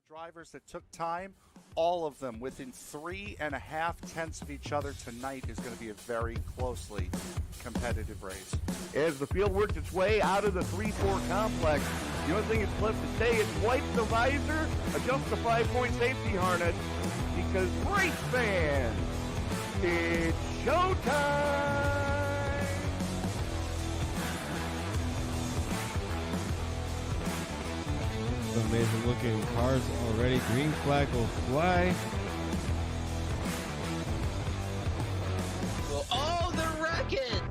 drivers that took time, all of them within 3.5 tenths of each other tonight is going to be a very closely competitive race. As the field works its way out of the 3-4 complex, the only thing it's left to say is wipe the visor, adjust the 5-point safety harness, because race fans, it's showtime! Amazing looking cars already. Green flag will fly. Well, oh, they're wrecking!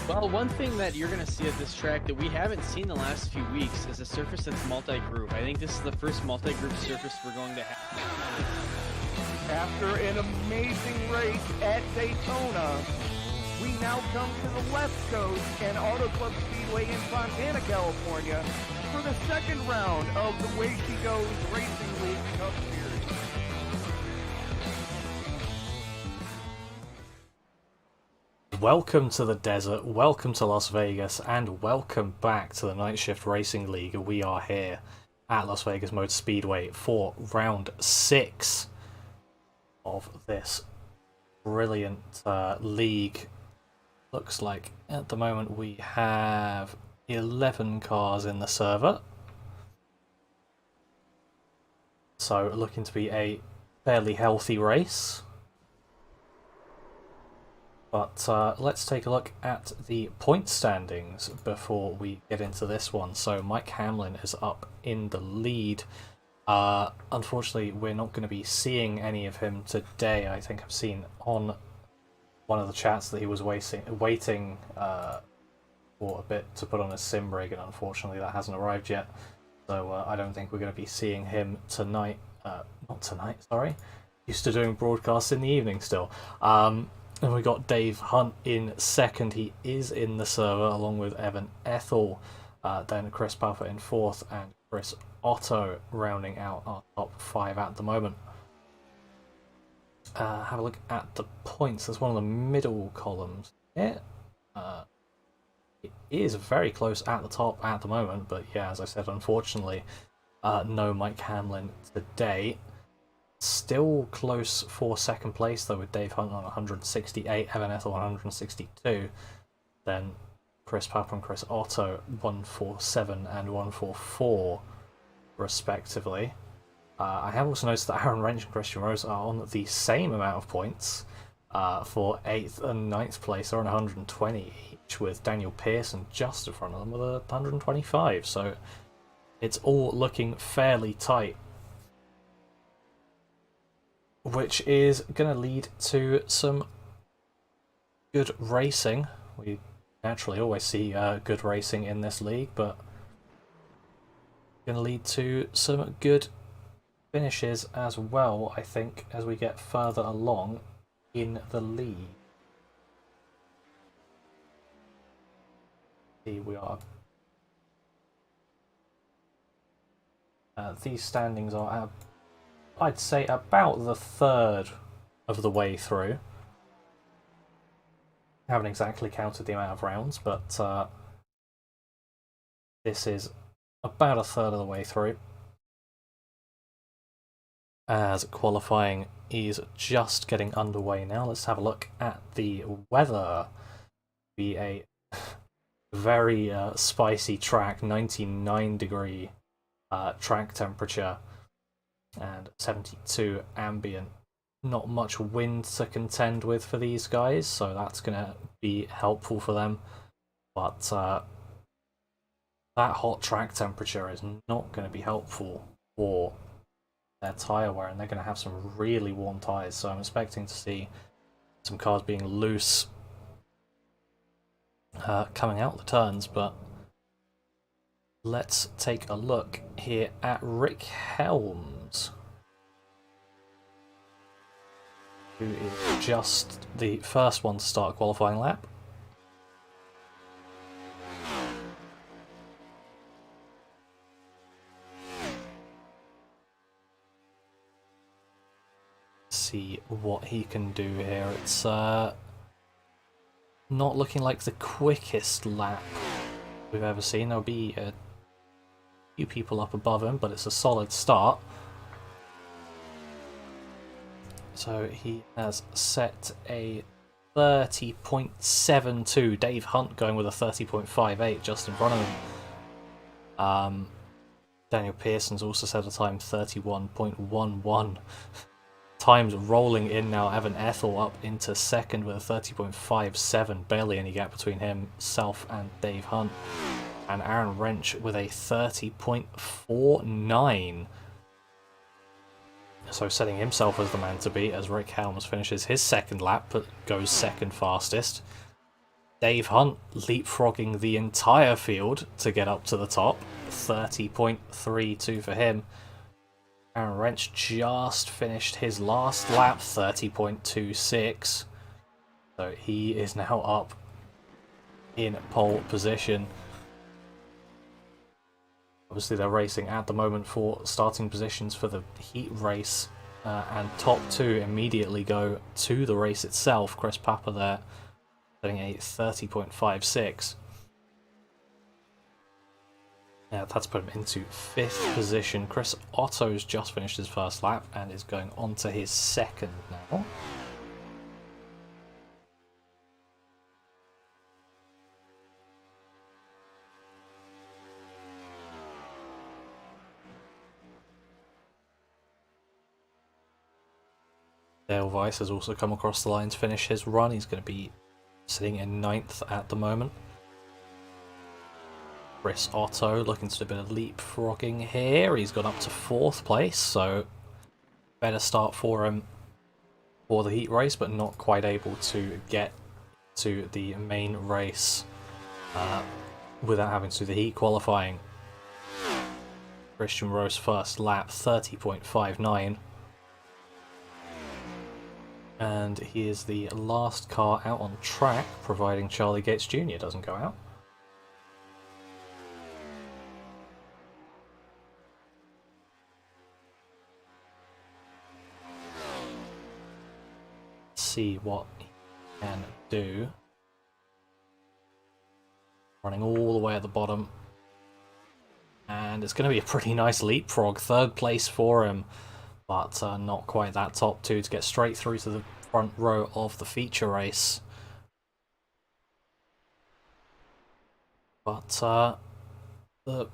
Well, one thing that you're going to see at this track that we haven't seen the last few weeks is a surface that's multi-group. I think this is the first multi-group surface we're going to have. After an amazing race at Daytona, we now come to the West Coast and Auto Club Speedway in Fontana, California for the second round of the Way She Goes Racing League Cup Series. Welcome to the desert, welcome to Las Vegas, and welcome back to the Night Shift Racing League. We are here at Las Vegas Motor Speedway for round 6 of this brilliant league. Looks like at the moment we have 11 cars in the server. So looking to be a fairly healthy race. But let's take a look at the point standings before we get into this one. So Mike Hamlin is up in the lead. Unfortunately, we're not going to be seeing any of him today. I think I've seen on one of the chats that he was waiting for a bit to put on his sim rig, and unfortunately that hasn't arrived yet. So I don't think we're going to be seeing him tonight. Not tonight, sorry. Used to doing broadcasts in the evening still. And we got Dave Hunt in second. He is in the server along with Evan Ethel. Then Chris Puffer in fourth and Chris Otto rounding out our top 5 at the moment. Have a look at the points. There's one of the middle columns here. It is very close at the top at the moment, but yeah, as I said, unfortunately, no Mike Hamlin today. Still close for second place though, with Dave Hunt on 168, Evan Ethel on 162. Then Chris Papa and Chris Otto 147 and 144 respectively. I have also noticed that Aaron Wrench and Christian Rose are on the same amount of points for 8th and 9th place. They're on 120 each, with Daniel Pearson just in front of them with 125. So it's all looking fairly tight, which is going to lead to some good racing. We naturally always see good racing in this league, but going to lead to some good finishes as well, I think, as we get further along in the league. Here we are. These standings are, I'd say, about the third of the way through. Haven't exactly counted the amount of rounds, but this is about a third of the way through, as qualifying is just getting underway now. Let's have a look at the weather. Be a very spicy track, 99 degree track temperature and 72 ambient. Not much wind to contend with for these guys, so that's going to be helpful for them. But that hot track temperature is not going to be helpful for their tyre wear, and they're going to have some really warm tyres, so I'm expecting to see some cars being loose coming out the turns. But let's take a look here at Rick Helms, who is just the first one to start a qualifying lap. See what he can do here. It's not looking like the quickest lap we've ever seen. There'll be a few people up above him, but it's a solid start. So he has set a 30.72. Dave Hunt going with a 30.58 just in front of him. Daniel Pearson's also set a time 31.11. Times rolling in now. Evan Ethel up into second with a 30.57. Barely any gap between himself and Dave Hunt. And Aaron Wrench with a 30.49. So setting himself as the man to beat as Rick Helms finishes his second lap but goes second fastest. Dave Hunt leapfrogging the entire field to get up to the top. 30.32 for him. Aaron Wrench just finished his last lap, 30.26. So he is now up in pole position. Obviously they're racing at the moment for starting positions for the heat race, and top two immediately go to the race itself. Chris Papa there setting a 30.56. That's put him into 5th position. Chris Otto's just finished his first lap and is going on to his second now. Dale Weiss has also come across the line to finish his run. He's going to be sitting in 9th at the moment. Chris Otto looking to do a bit of leapfrogging here. He's gone up to 4th place, so better start for him for the heat race, but not quite able to get to the main race without having to do the heat qualifying. Christian Rose first lap, 30.59. And he is the last car out on track, providing Charlie Gates Jr. doesn't go out. Let's see what he can do. Running all the way at the bottom. And it's going to be a pretty nice leapfrog. 3rd place for him. But not quite that top two to get straight through to the front row of the feature race. But the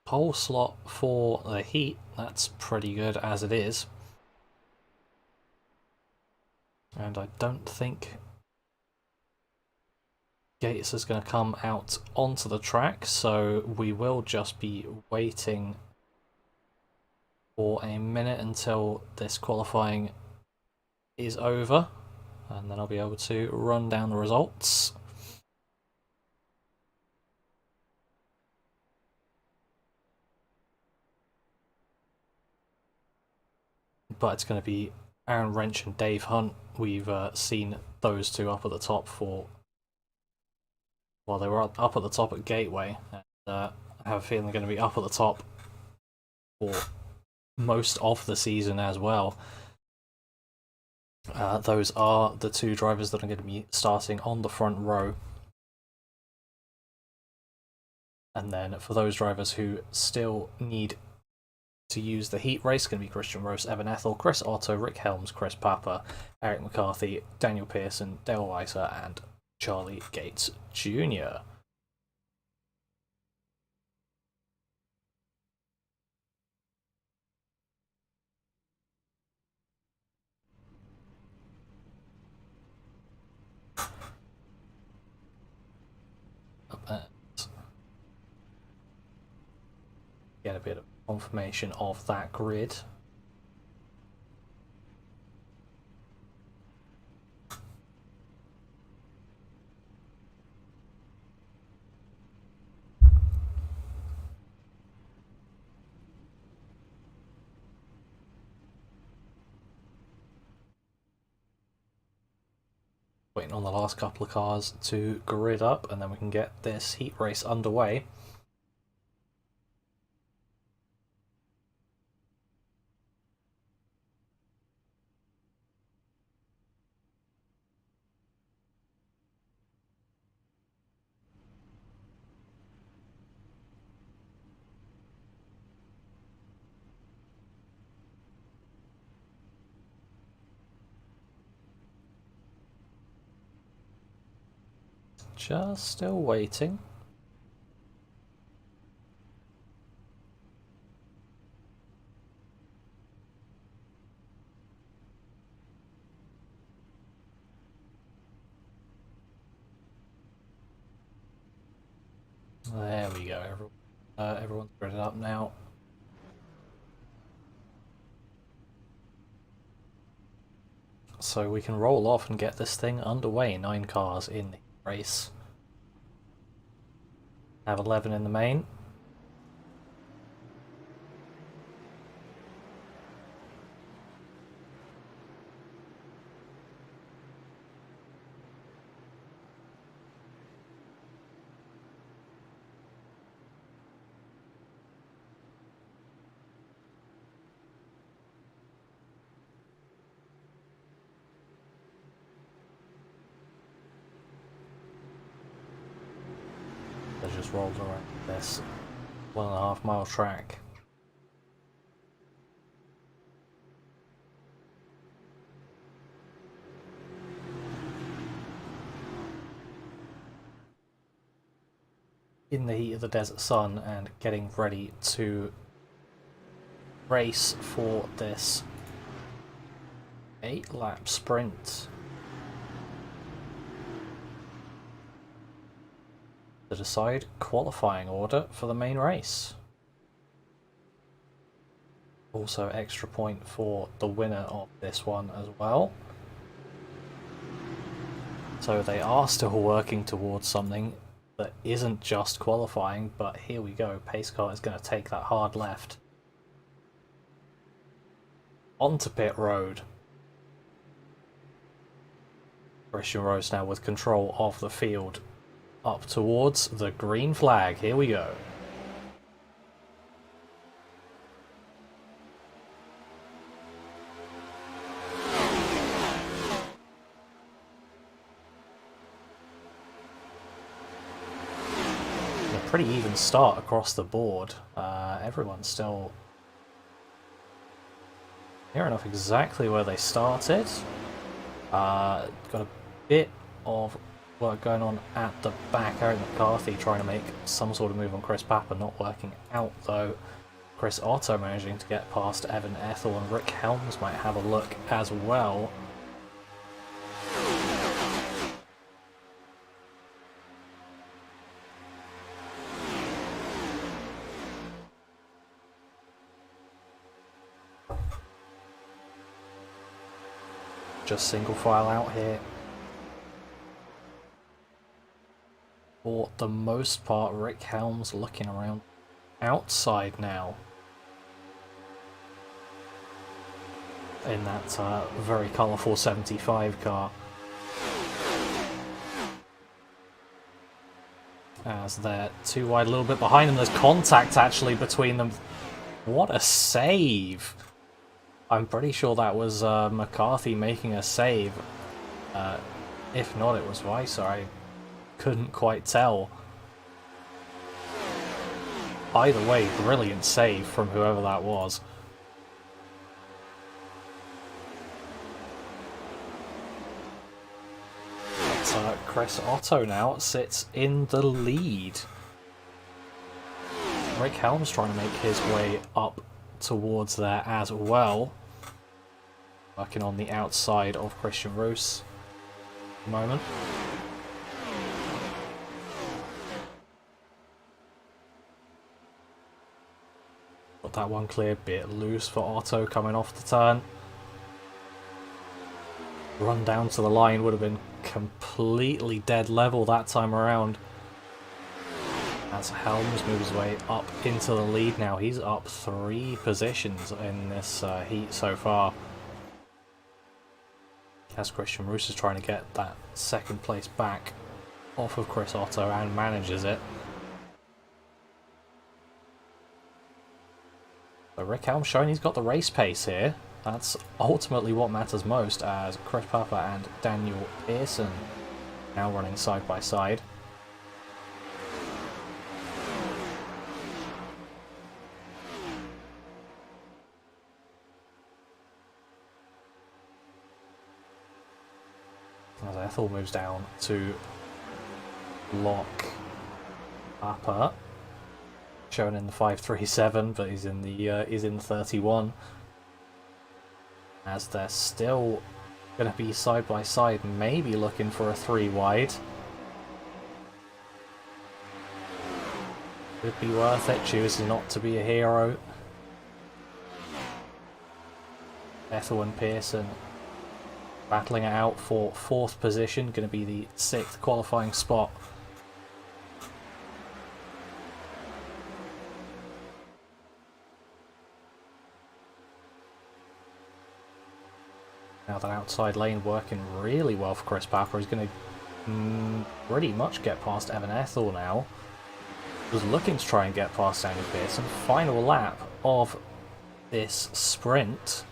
pole slot for the heat, that's pretty good as it is. And I don't think Gates is going to come out onto the track, so we will just be waiting for a minute until this qualifying is over, and then I'll be able to run down the results. But it's going to be Aaron Wrench and Dave Hunt. We've seen those two up at the top for, well, they were up at the top at Gateway, and I have a feeling they're going to be up at the top for most of the season as well. Those are the two drivers that are going to be starting on the front row. And then for those drivers who still need to use the heat race, going to be Christian Rose, Evan Ethel, Chris Otto, Rick Helms, Chris Papa, Eric McCarthy, Daniel Pearson, Dale Weiser, and Charlie Gates Jr. Get a bit of confirmation of that grid. Waiting on the last couple of cars to grid up, and then we can get this heat race underway. just still waiting. There we go, everyone's spread it up now. So we can roll off and get this thing underway. 9 cars in the race. Have 11 in the main. They just rolled around this 1.5 mile track. In the heat of the desert sun and getting ready to race for this 8-lap sprint to decide qualifying order for the main race. Also extra point for the winner of this one as well. So they are still working towards something that isn't just qualifying, but here we go. Pace car is going to take that hard left onto pit road. Christian Rose now with control of the field up towards the green flag. Here we go. A pretty even start across the board. Everyone's still near enough exactly where they started. Got a bit of work going on at the back. Eric McCarthy trying to make some sort of move on Chris Papa, not working out though. Chris Otto managing to get past Evan Ethel, and Rick Helms might have a look as well. Just single file out here. For the most part, Rick Helms looking around outside now. In that very colourful 75 car. As they're too wide, a little bit behind them. There's contact actually between them. What a save! I'm pretty sure that was McCarthy making a save. If not, it was Weiser. I couldn't quite tell. Either way, brilliant save from whoever that was. But Chris Otto now sits in the lead. Rick Helms trying to make his way up towards there as well. Working on the outside of Christian Roos at the moment. Got that one clear, bit loose for Otto coming off the turn. Run down to the line would have been completely dead level that time around. As Helms moves his way up into the lead now. He's up 3 positions in this heat so far. As Christian Roos is trying to get that second place back off of Chris Otto and manages it. So Rick Helms showing he's got the race pace here. That's ultimately what matters most, as Chris Papa and Daniel Pearson now running side by side. As Ethel moves down to block Papa, shown in the 537, but he's in the 31. As they're still going to be side by side, maybe looking for a 3 wide. Could be worth it, choosing not to be a hero. Ethel and Pearson battling it out for 4th position, going to be the 6th qualifying spot. Now that outside lane working really well for Chris Papa. He's going to pretty much get past Evan Ethel now. Was looking to try and get past Daniel Pearson. Final lap of this sprint.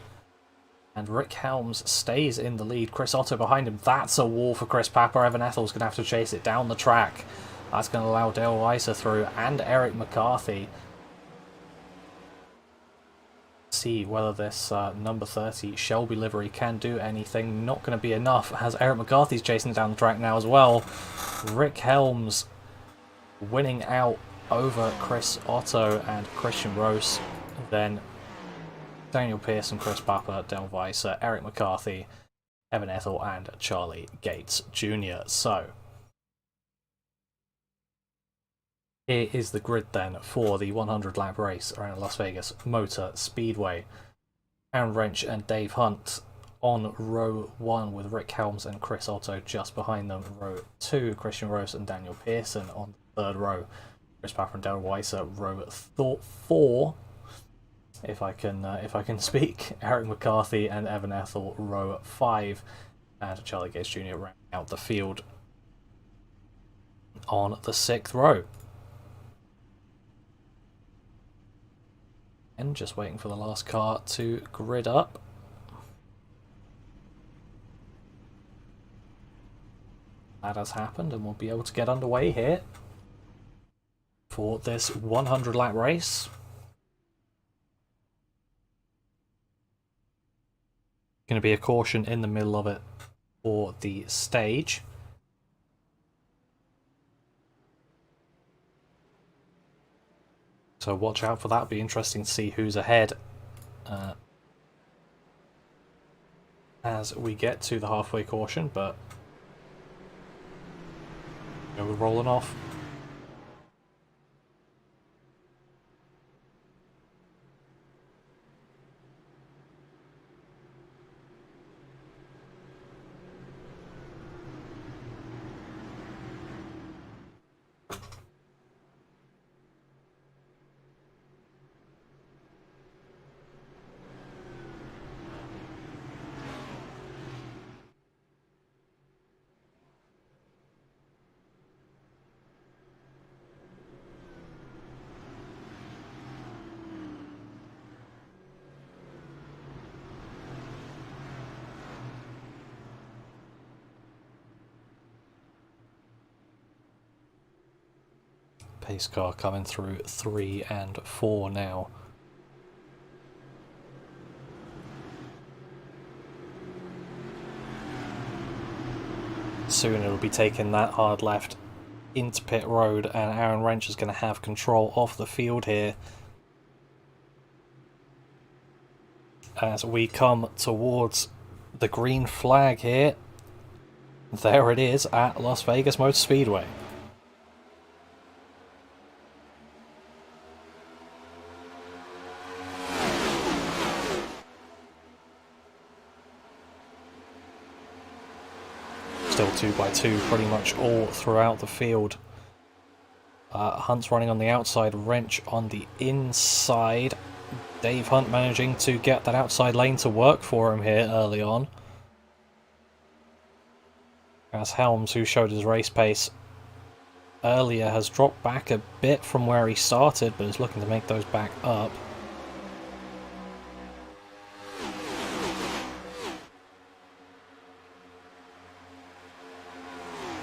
And Rick Helms stays in the lead. Chris Otto behind him. That's a wall for Chris Papa. Evan Ethel's going to have to chase it down the track. That's going to allow Dale Weiser through and Eric McCarthy. See whether this number 30 Shelby livery can do anything. Not going to be enough as Eric McCarthy's chasing down the track now as well. Rick Helms winning out over Chris Otto and Christian Rose. Then Daniel Pearson, Chris Papa, Del Weiser, Eric McCarthy, Evan Ethel and Charlie Gates Jr. So here is the grid then for the 100 lap race around Las Vegas Motor Speedway. Aaron Wrench and Dave Hunt on row 1 with Rick Helms and Chris Otto just behind them. Row 2, Christian Rose and Daniel Pearson on the 3rd row. Chris Papa and Darryl Weiser, row 4. If I can speak. Eric McCarthy and Evan Ethel, row 5, and Charlie Gates Jr. rounding out the field on the 6th row. And just waiting for the last car to grid up. That has happened, and we'll be able to get underway here for this 100 lap race. Going to be a caution in the middle of it for the stage. So watch out for that. It'll be interesting to see who's ahead as we get to the halfway caution, but we're rolling off. Pace car coming through 3 and 4 now. Soon it'll be taking that hard left into pit road, and Aaron Wrench is going to have control of the field here as we come towards the green flag here. There it is at Las Vegas Motor Speedway. Still 2x2 pretty much all throughout the field. Hunt's running on the outside, Wrench on the inside. Dave Hunt managing to get that outside lane to work for him here early on. As Helms, who showed his race pace earlier, has dropped back a bit from where he started, but is looking to make those back up.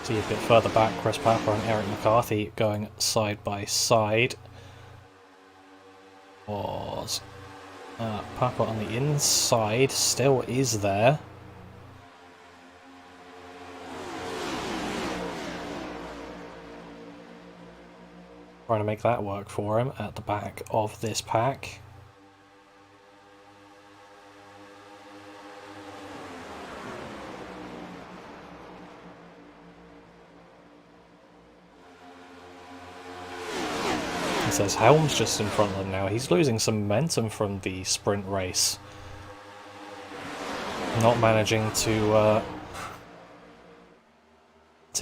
See a bit further back, Chris Papa and Eric McCarthy going side by side. Was Papa on the inside, still is there. trying to make that work for him at the back of this pack. He says Helm's just in front of him now. He's losing some momentum from the sprint race. Not managing to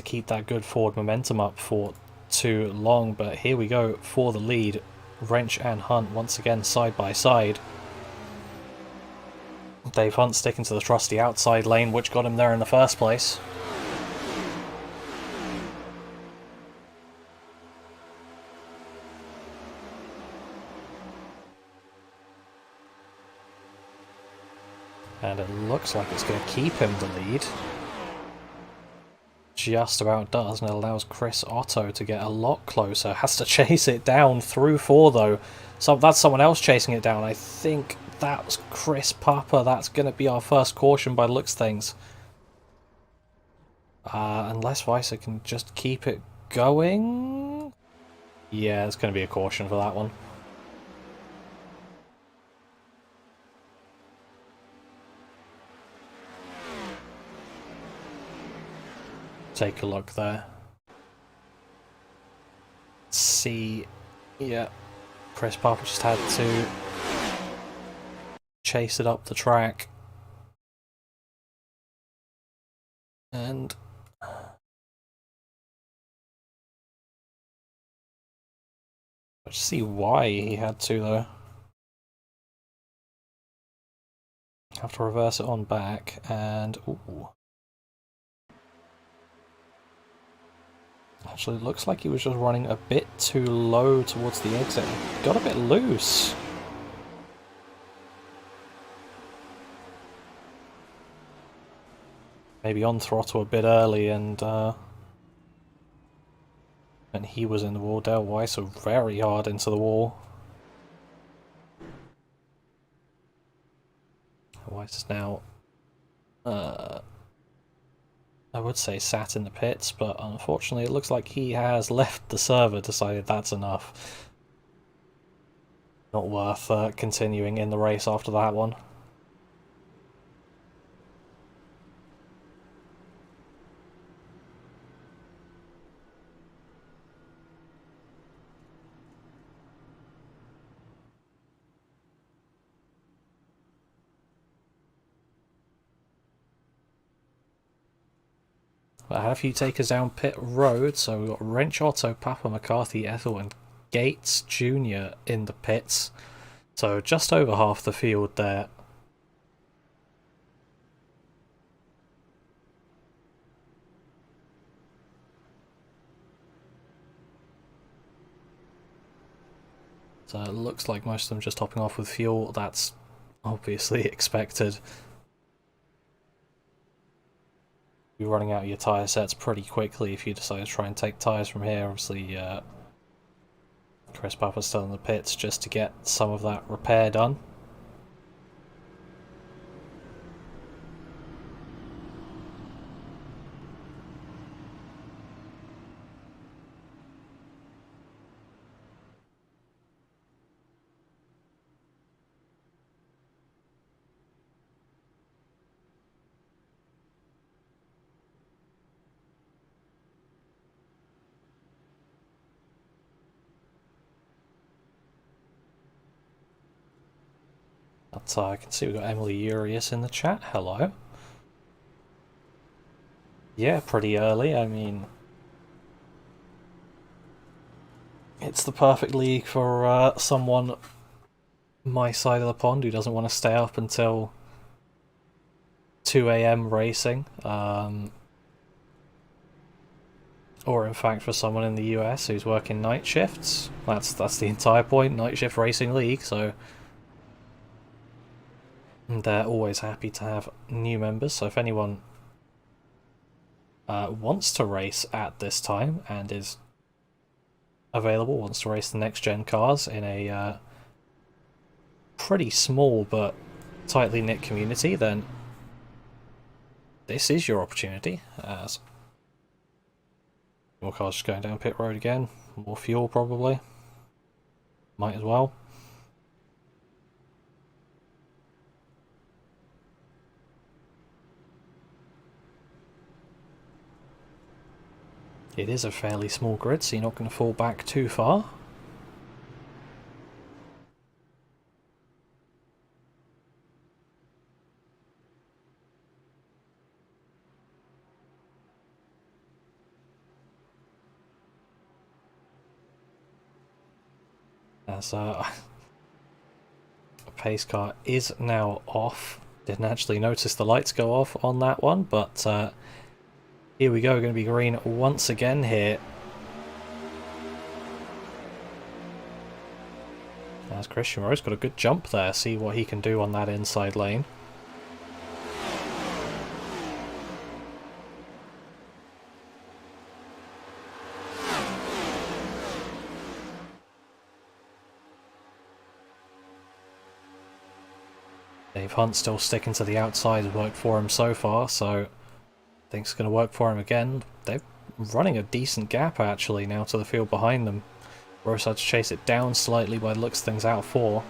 keep that good forward momentum up for too long, but here we go for the lead. Wrench and Hunt once again side by side. Dave Hunt sticking to the trusty outside lane, which got him there in the first place. And it looks like it's going to keep him the lead. Just about does, and it allows Chris Otto to get a lot closer. Has to chase it down through 4 though. So that's someone else chasing it down. I think that was Chris Papa. That's going to be our first caution by the looks of things. Unless Weiser can just keep it going. Yeah, it's going to be a caution for that one. Take a look there. See, yeah, Chris Papa just had to chase it up the track. And let's see why he had to though. Have to reverse it on back and ooh. Actually, it looks like he was just running a bit too low towards the exit. Got a bit loose. Maybe on throttle a bit early and he was in the wall. Dale Weiss very hard into the wall. Weiss is now I would say sat in the pits, but unfortunately it looks like he has left the server, decided that's enough. Not worth continuing in the race after that one. I had a few takers down pit road, so we've got Wrench, Otto, Papa, McCarthy, Ethel and Gates Jr. in the pits. So just over half the field there. So it looks like most of them just hopping off with fuel. That's obviously expected. You're running out of your tyre sets pretty quickly if you decide to try and take tyres from here. Obviously, Chris Papa's still in the pits just to get some of that repair done. But I can see we've got Emily Urias in the chat. Hello. Yeah, pretty early. I mean, it's the perfect league for someone my side of the pond who doesn't want to stay up until 2 AM racing. Or in fact for someone in the US who's working night shifts. That's the entire point, night shift racing league, so they're always happy to have new members. So if anyone wants to race at this time and is available, wants to race the next gen cars in a pretty small but tightly knit community, then this is your opportunity. More cars just going down pit road again. More fuel probably. Might as well. It is a fairly small grid, so you're not going to fall back too far. As a pace car is now off. Didn't actually notice the lights go off on that one, but here we go, going to be green once again here. As Christian Rose got a good jump there, see what he can do on that inside lane. Dave Hunt still sticking to the outside, has worked for him so far, so I think it's going to work for him again. They're running a decent gap actually now to the field behind them. Rose had to chase it down slightly by the looks of things out of 4.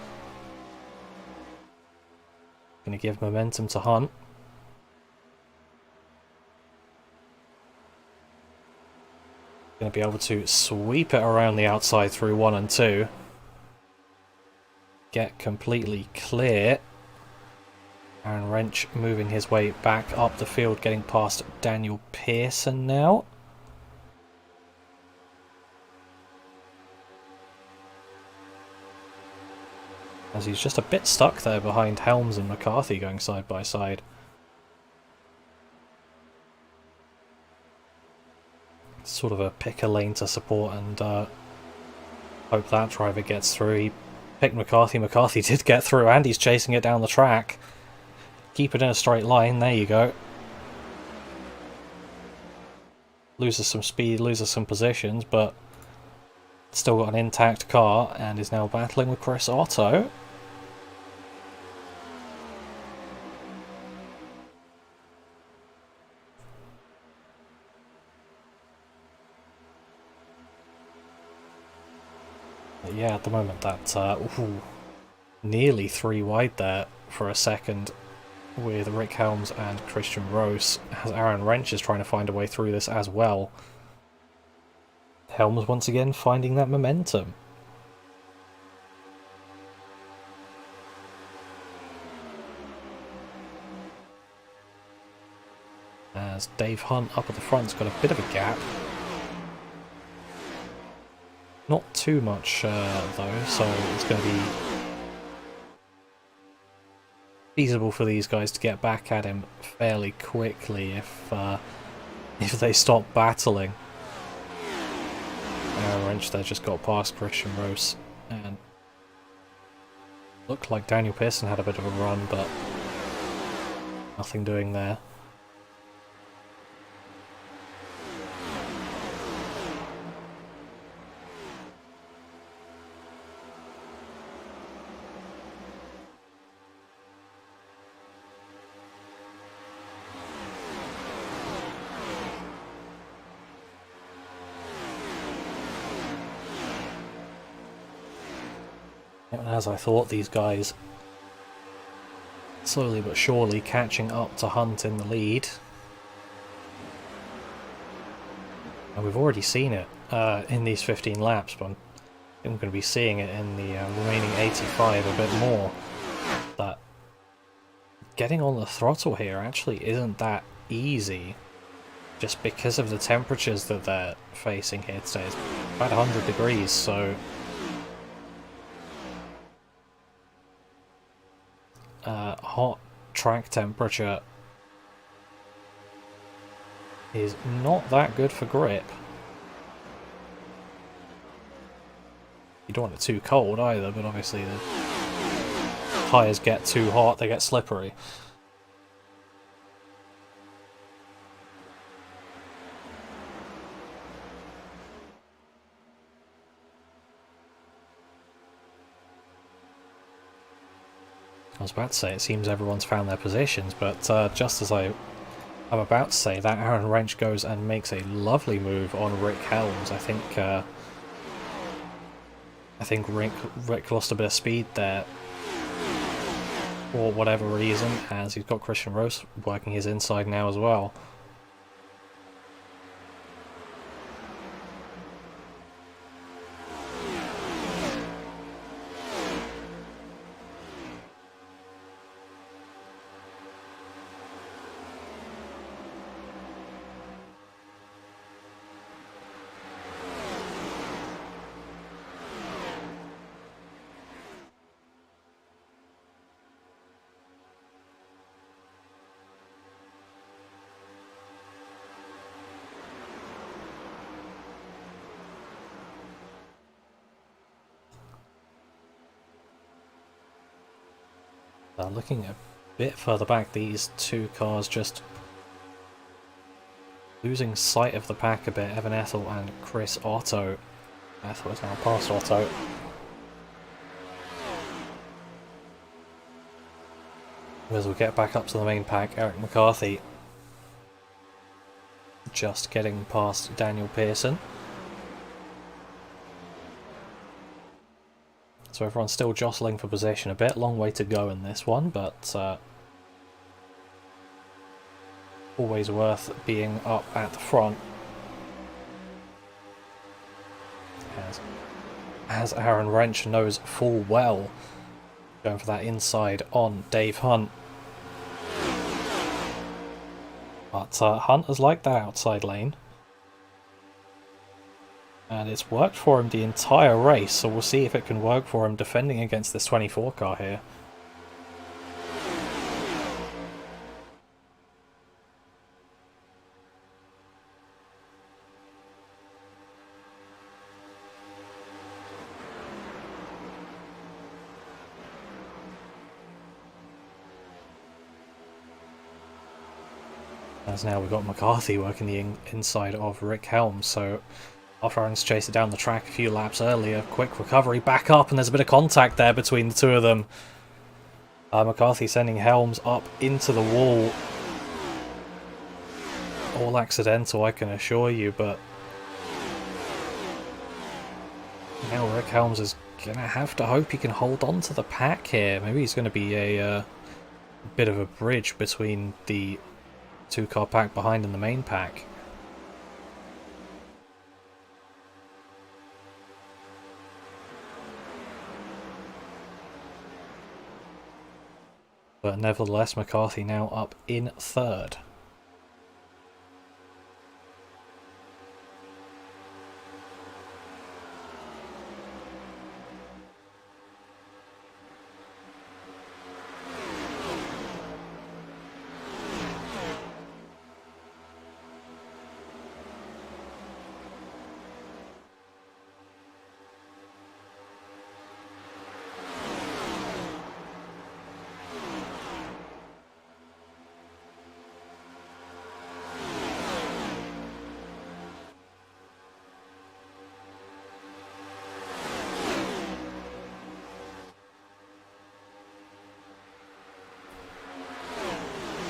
Going to give momentum to Hunt. Going to be able to sweep it around the outside through 1 and 2. Get completely clear. Aaron Wrench moving his way back up the field, getting past Daniel Pearson now. As he's just a bit stuck there behind Helms and McCarthy going side by side. Sort of a pick a lane to support and hope that driver gets through. He picked McCarthy. McCarthy did get through and he's chasing it down the track. Keep it in a straight line, there you go. Loses some speed, loses some positions, but still got an intact car and is now battling with Chris Otto. But yeah, at the moment that nearly 3 wide there for a second with Rick Helms and Christian Rose, as Aaron Wrench is trying to find a way through this as well. Helms once again finding that momentum. As Dave Hunt up at the front's got a bit of a gap. Not too much though, so it's going to be feasible for these guys to get back at him fairly quickly if they stop battling. Aaron Wrench there just got past Christian Rose and looked like Daniel Pearson had a bit of a run, but nothing doing there. As I thought, these guys slowly but surely catching up to Hunt in the lead. And we've already seen it in these 15 laps, but I'm going to be seeing it in the remaining 85 a bit more. That getting on the throttle here actually isn't that easy, just because of the temperatures that they're facing here today. It's about 100 degrees, so hot track temperature is not that good for grip. You don't want it too cold either, but obviously the tyres get too hot, they get slippery. I was about to say it seems everyone's found their positions, but just as I I'm about to say that Aaron Wrench goes and makes a lovely move on Rick Helms. I think Rick lost a bit of speed there for whatever reason, as he's got Christian Rose working his inside now as well. Looking a bit further back, these two cars just losing sight of the pack a bit. Evan Ethel and Chris Otto. Ethel is now past Otto. As we get back up to the main pack, Eric McCarthy just getting past Daniel Pearson. So everyone's still jostling for position a bit. Long way to go in this one, but always worth being up at the front. As Aaron Wrench knows full well, going for that inside on Dave Hunt. But Hunt has liked that outside lane. And it's worked for him the entire race, so we'll see if it can work for him defending against this 24 car here. As now we've got McCarthy working the inside of Rick Helms, so after having to chase it down the track a few laps earlier, quick recovery back up, and there's a bit of contact there between the two of them. McCarthy sending Helms up into the wall. All accidental, I can assure you, but now Rick Helms is going to have to hope he can hold on to the pack here. Maybe he's going to be a bit of a bridge between the two-car pack behind and the main pack. But nevertheless, McCarthy now up in third.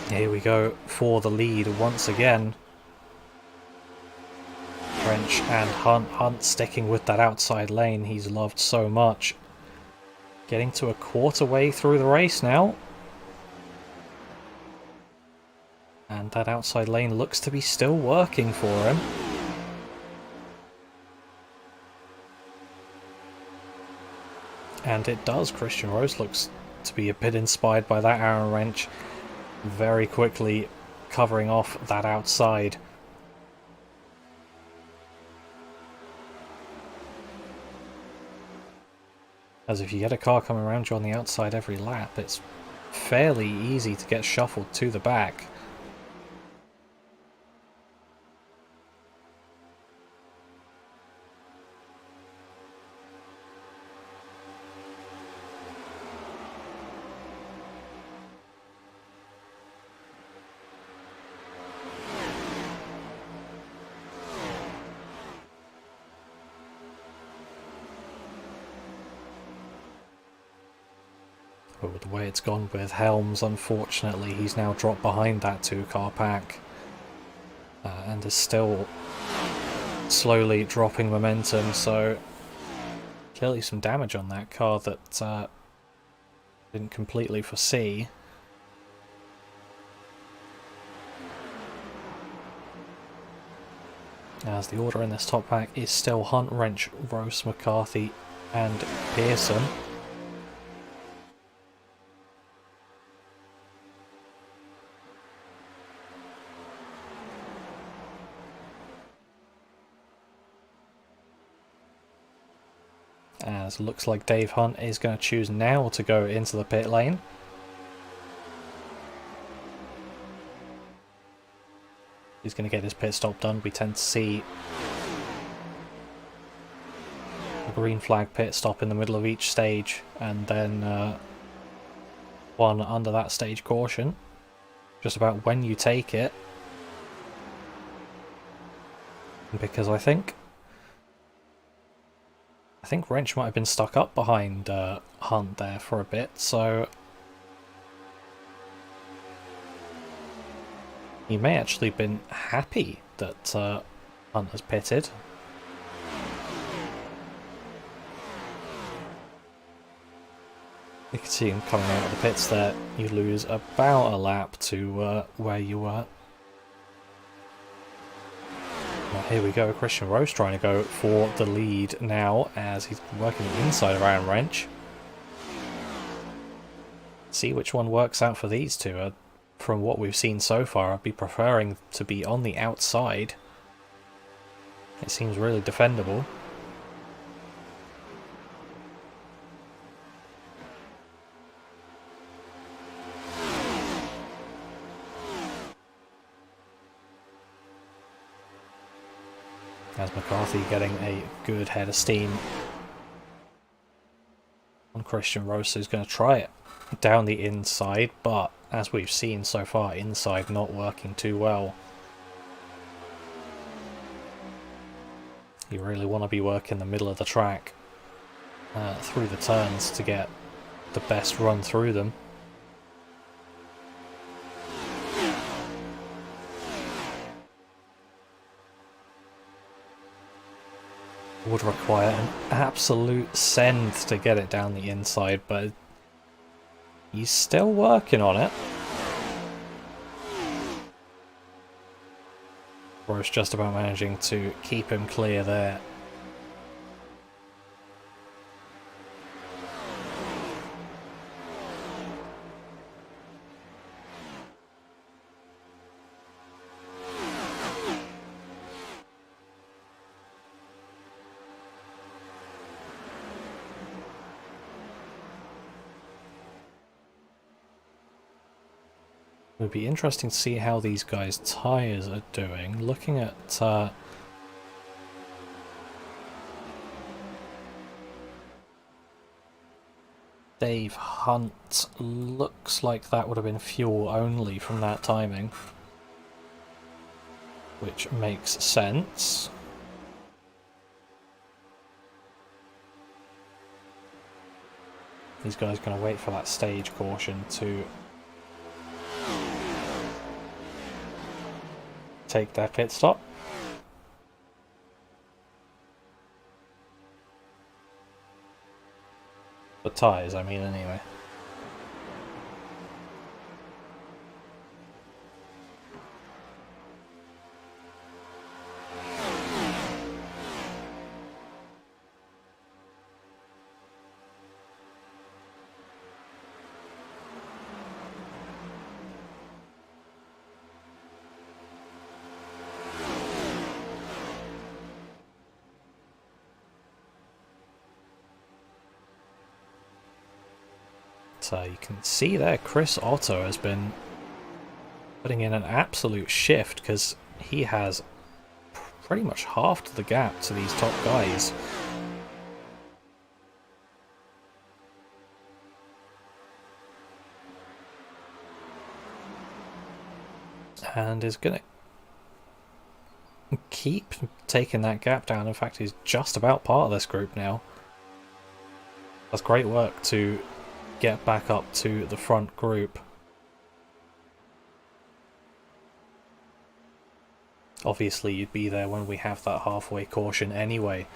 Here we go for the lead once again. Wrench and Hunt. Hunt sticking with that outside lane he's loved so much. Getting to a quarter way through the race now. And that outside lane looks to be still working for him. And it does. Christian Rose looks to be a bit inspired by that Aaron Wrench. Very quickly covering off that outside. As if you get a car coming around you on the outside every lap, it's fairly easy to get shuffled to the back. But with the way it's gone with Helms, unfortunately, he's now dropped behind that two-car pack. and is still slowly dropping momentum, so clearly some damage on that car that didn't completely foresee. As the order in this top pack is still Hunt, Wrench, Rose, McCarthy and Pearson. As looks like Dave Hunt is going to choose now to go into the pit lane. He's going to get his pit stop done. We tend to see a green flag pit stop in the middle of each stage, and then one under that stage caution. Just about when you take it. Because I think Wrench might have been stuck up behind Hunt there for a bit, so he may actually have been happy that Hunt has pitted. You can see him coming out of the pits there. You lose about a lap to where you were. Well, here we go, Christian Rose trying to go for the lead now as he's working the inside of Aaron Wrench. See which one works out for these two. From what we've seen so far, I'd be preferring to be on the outside. It seems really defendable. As McCarthy getting a good head of steam on Christian Rose, who's going to try it down the inside, but as we've seen so far, inside not working too well. You really want to be working the middle of the track through the turns to get the best run through them. Would require an absolute send to get it down the inside, but he's still working on it. Rose just about managing to keep him clear there. It would be interesting to see how these guys' tyres are doing. Looking at Dave Hunt, looks like that would have been fuel only from that timing, which makes sense. These guys are going to wait for that stage caution to take their pit stop. The tyres, I mean, anyway. You can see there Chris Otto has been putting in an absolute shift because he has pretty much halved the gap to these top guys. And is going to keep taking that gap down. In fact, he's just about part of this group now. That's great work to get back up to the front group. Obviously you'd be there when we have that halfway caution anyway,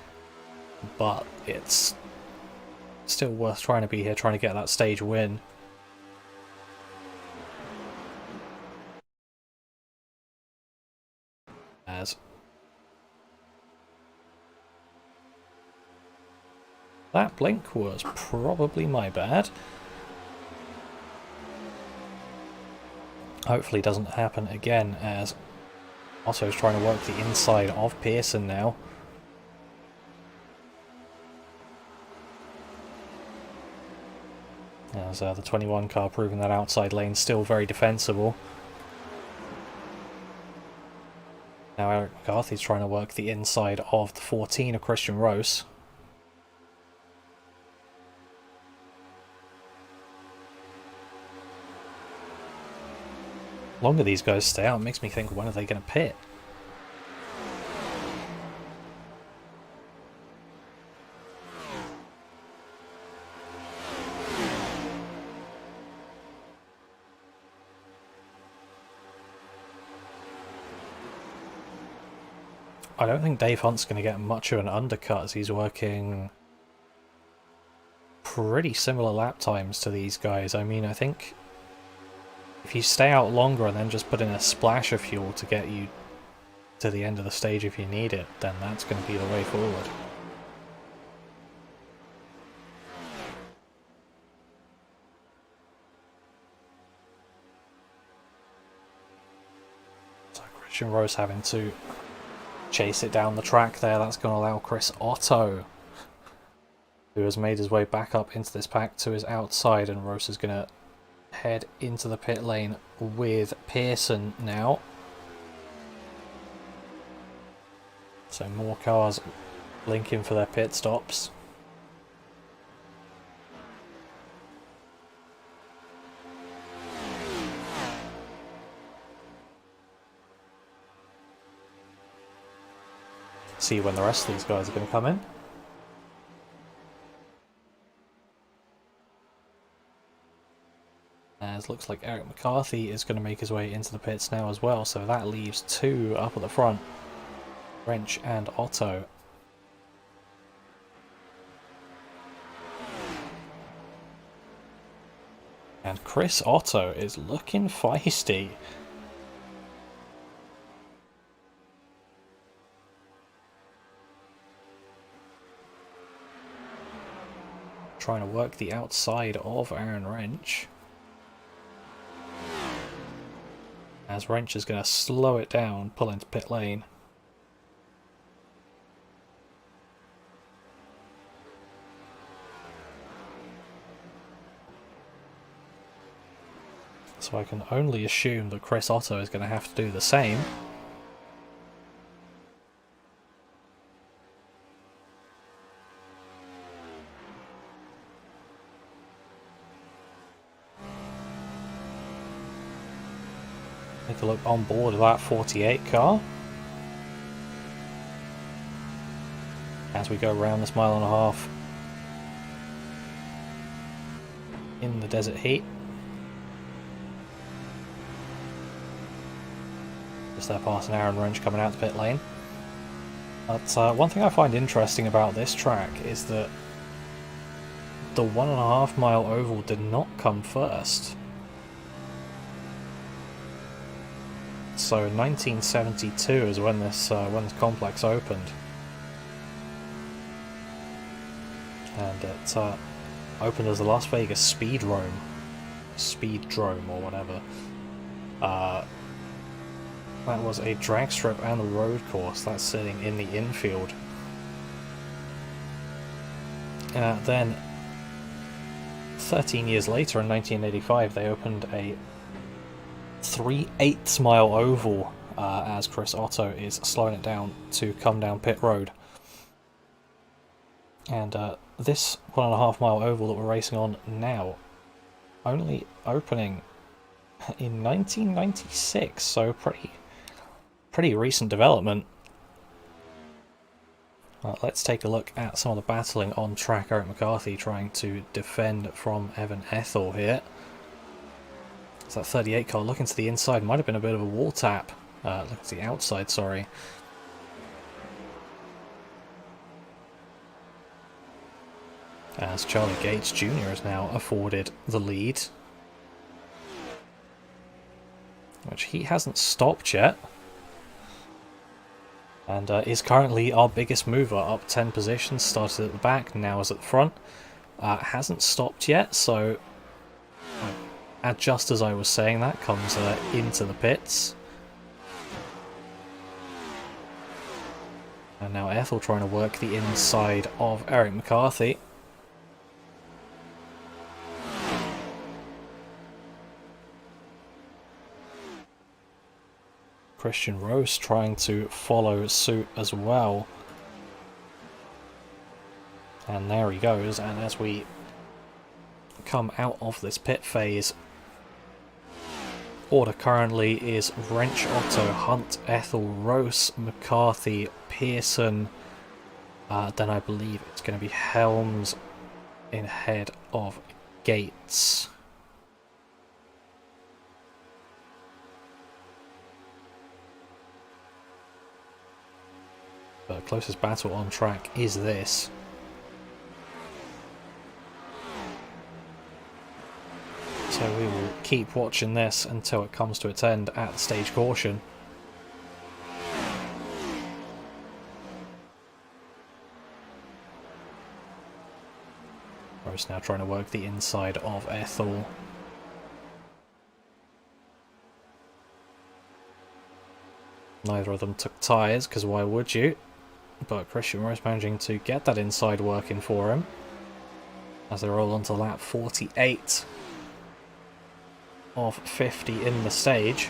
but it's still worth trying to be here, trying to get that stage win. As that blink was probably my bad. Hopefully it doesn't happen again, as Otto's trying to work the inside of Pearson now. As the 21 car proving that outside lane still very defensible. Now Eric McCarthy's trying to work the inside of the 14 of Christian Rose. The longer these guys stay out, it makes me think, when are they going to pit? I don't think Dave Hunt's going to get much of an undercut, as he's working pretty similar lap times to these guys. I mean, I think if you stay out longer and then just put in a splash of fuel to get you to the end of the stage if you need it, then that's going to be the way forward. So Christian Rose having to chase it down the track there. That's going to allow Chris Otto, who has made his way back up into this pack, to his outside, and Rose is going to head into the pit lane with Pearson now. So more cars linking for their pit stops. See when the rest of these guys are going to come in. As looks like Eric McCarthy is going to make his way into the pits now as well, so that leaves two up at the front, Wrench and Otto. And Chris Otto is looking feisty. Trying to work the outside of Aaron Wrench. As Wrench is going to slow it down, pull into pit lane. So I can only assume that Chris Otto is going to have to do the same. Take a look on board of that 48 car. As we go around this mile and a half in the desert heat. Just there passing Aaron Wrench coming out the pit lane. But one thing I find interesting about this track is that the 1.5 mile oval did not come first. So 1972 is when this complex opened, and it opened as the Las Vegas Speedrome or whatever. That was a drag strip and a road course that's sitting in the infield. Then 13 years later, in 1985, they opened a 3/8 mile oval as Chris Otto is slowing it down to come down pit road. And this 1.5 mile oval that we're racing on now only opening in 1996, so pretty recent development. Let's take a look at some of the battling on track. Eric McCarthy trying to defend from Evan Ethel here. So that 38 car looking to the inside, might have been a bit of a wall tap Look at the outside, sorry. As Charlie Gates Jr. is now afforded the lead. Which he hasn't stopped yet. And is currently our biggest mover, up 10 positions, started at the back, now is at the front. Hasn't stopped yet, so just as I was saying that, comes into the pits. And now Ethel trying to work the inside of Eric McCarthy. Christian Rose trying to follow suit as well. And there he goes, and as we come out of this pit phase, order currently is Wrench, Otto, Hunt, Ethel, Rose, McCarthy, Pearson, then I believe it's going to be Helms in ahead of Gates. The closest battle on track is this. So we will keep watching this until it comes to its end at the stage caution. Rose now trying to work the inside of Ethel. Neither of them took tyres, because why would you? But Christian Rose managing to get that inside working for him as they roll onto lap 48 of 50 in the stage.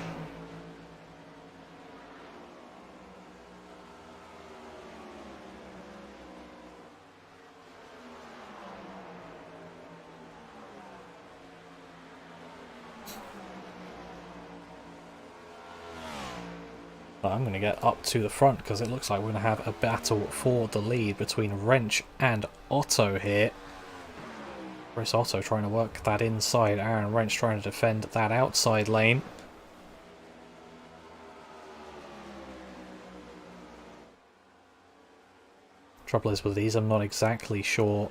I'm going to get up to the front because it looks like we're going to have a battle for the lead between Wrench and Otto here. Chris Otto trying to work that inside, Aaron Wrench trying to defend that outside lane. Trouble is with these, I'm not exactly sure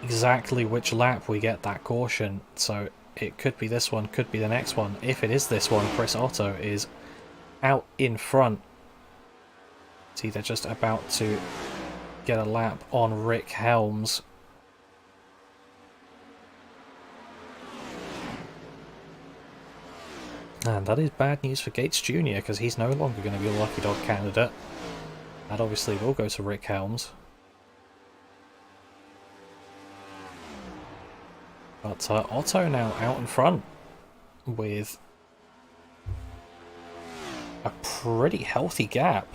exactly which lap we get that caution, so it could be this one, could be the next one. If it is this one, Chris Otto is out in front. See, they're just about to get a lap on Rick Helms. And that is bad news for Gates Jr. because he's no longer going to be a Lucky Dog candidate. That obviously will go to Rick Helms. But Otto now out in front with a pretty healthy gap.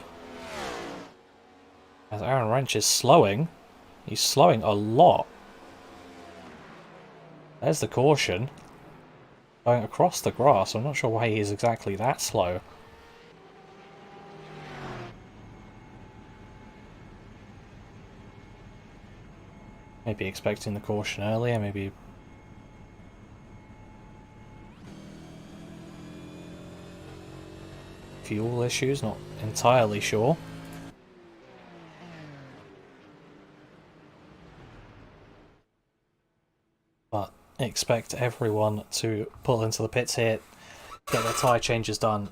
As Aaron Wrench is slowing. He's slowing a lot. There's the caution. Going across the grass. I'm not sure why he is exactly that slow. Maybe expecting the caution earlier, maybe fuel issues, not entirely sure. But expect everyone to pull into the pits here, get their tyre changes done,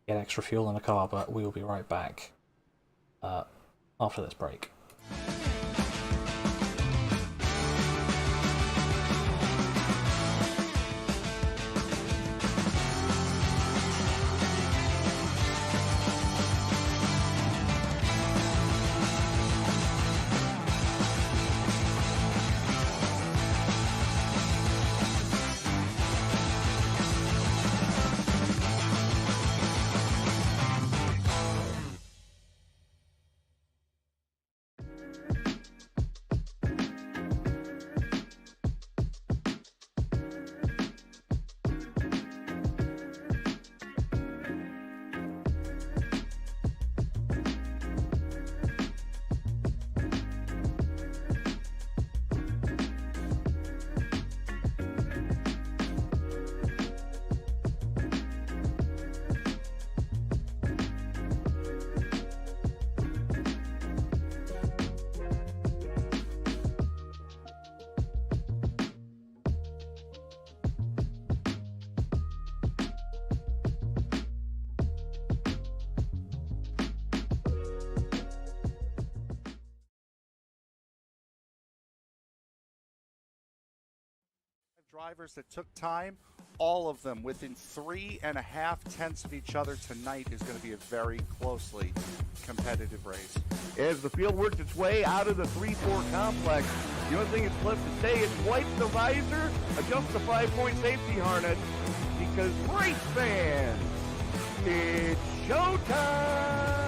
get extra fuel in the car, but we will be right back after this break. drivers that took time, all of them within 3.5 tenths of each other tonight is going to be a very closely competitive race. As the field works its way out of the 3-4 complex, the only thing that's left to say is wipe the visor, adjust the 5-point safety harness, because race fans, it's showtime!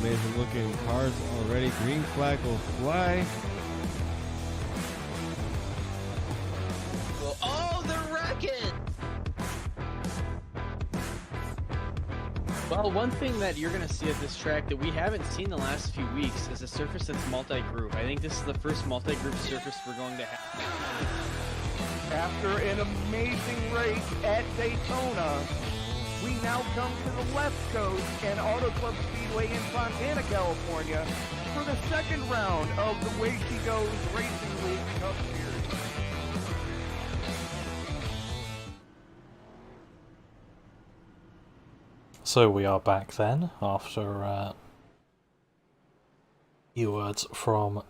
Amazing looking cars already. Green flag will fly. Oh, the racket! Well, one thing that you're going to see at this track that we haven't seen the last few weeks is a surface that's multi-group. I think this is the first multi-group surface we're going to have. After an amazing race at Daytona, we now come to the West Coast and Auto Club Speedway in Fontana, California for the second round of the Way She Goes Racing League Cup Series. So we are back then, after a few words from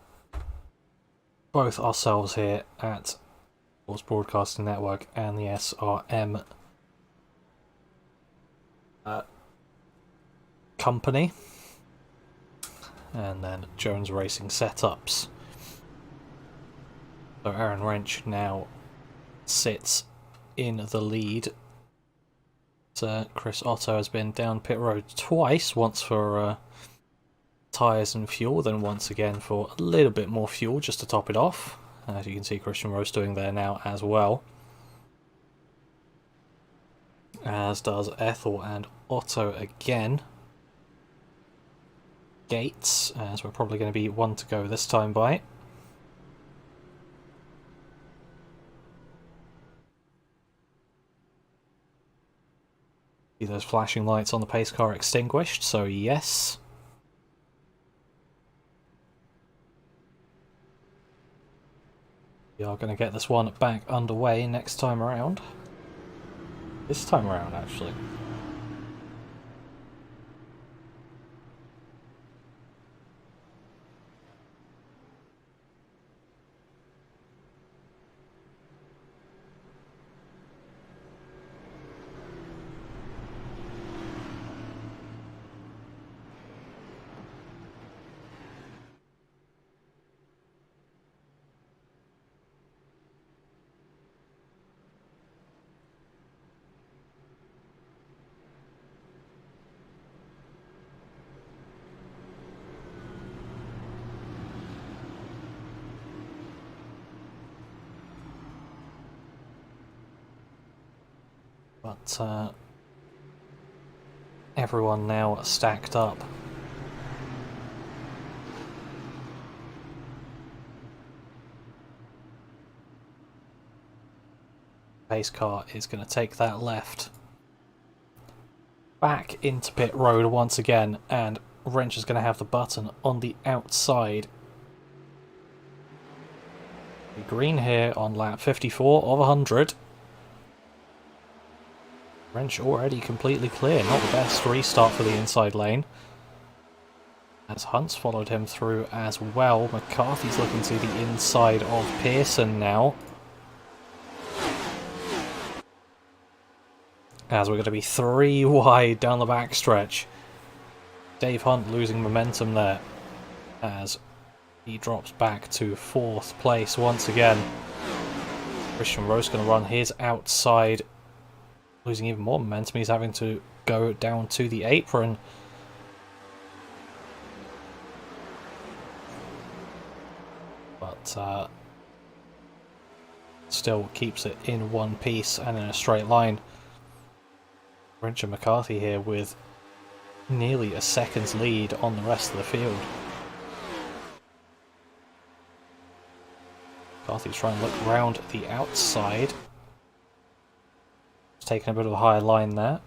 both ourselves here at Sports Broadcasting Network and the SRM company, and then Jones Racing Setups. So Aaron Wrench now sits in the lead. Chris Otto has been down pit road twice, once for tyres and fuel, then once again for a little bit more fuel just to top it off. As you can see, Christian Rose doing there now as well. As does Ethel and Otto again. Gates, as we're probably going to be one to go this time by. See those flashing lights on the pace car extinguished, so yes. We are going to get this one back underway next time around. This time around, actually. But everyone now stacked up. Pace car is going to take that left back into pit road once again, and Wrench is going to have the button on the outside. Green here on lap 54 of 100. Wrench already completely clear, not the best restart for the inside lane. As Hunt's followed him through as well. McCarthy's looking to the inside of Pearson now. As we're going to be 3 wide down the backstretch. Dave Hunt losing momentum there as he drops back to 4th place once again. Christian Rose going to run his outside, losing even more momentum. He's having to go down to the apron. But still keeps it in one piece and in a straight line. Wrench and McCarthy here with nearly a second's lead on the rest of the field. McCarthy's trying to look round the outside. He's taking a bit of a higher line there.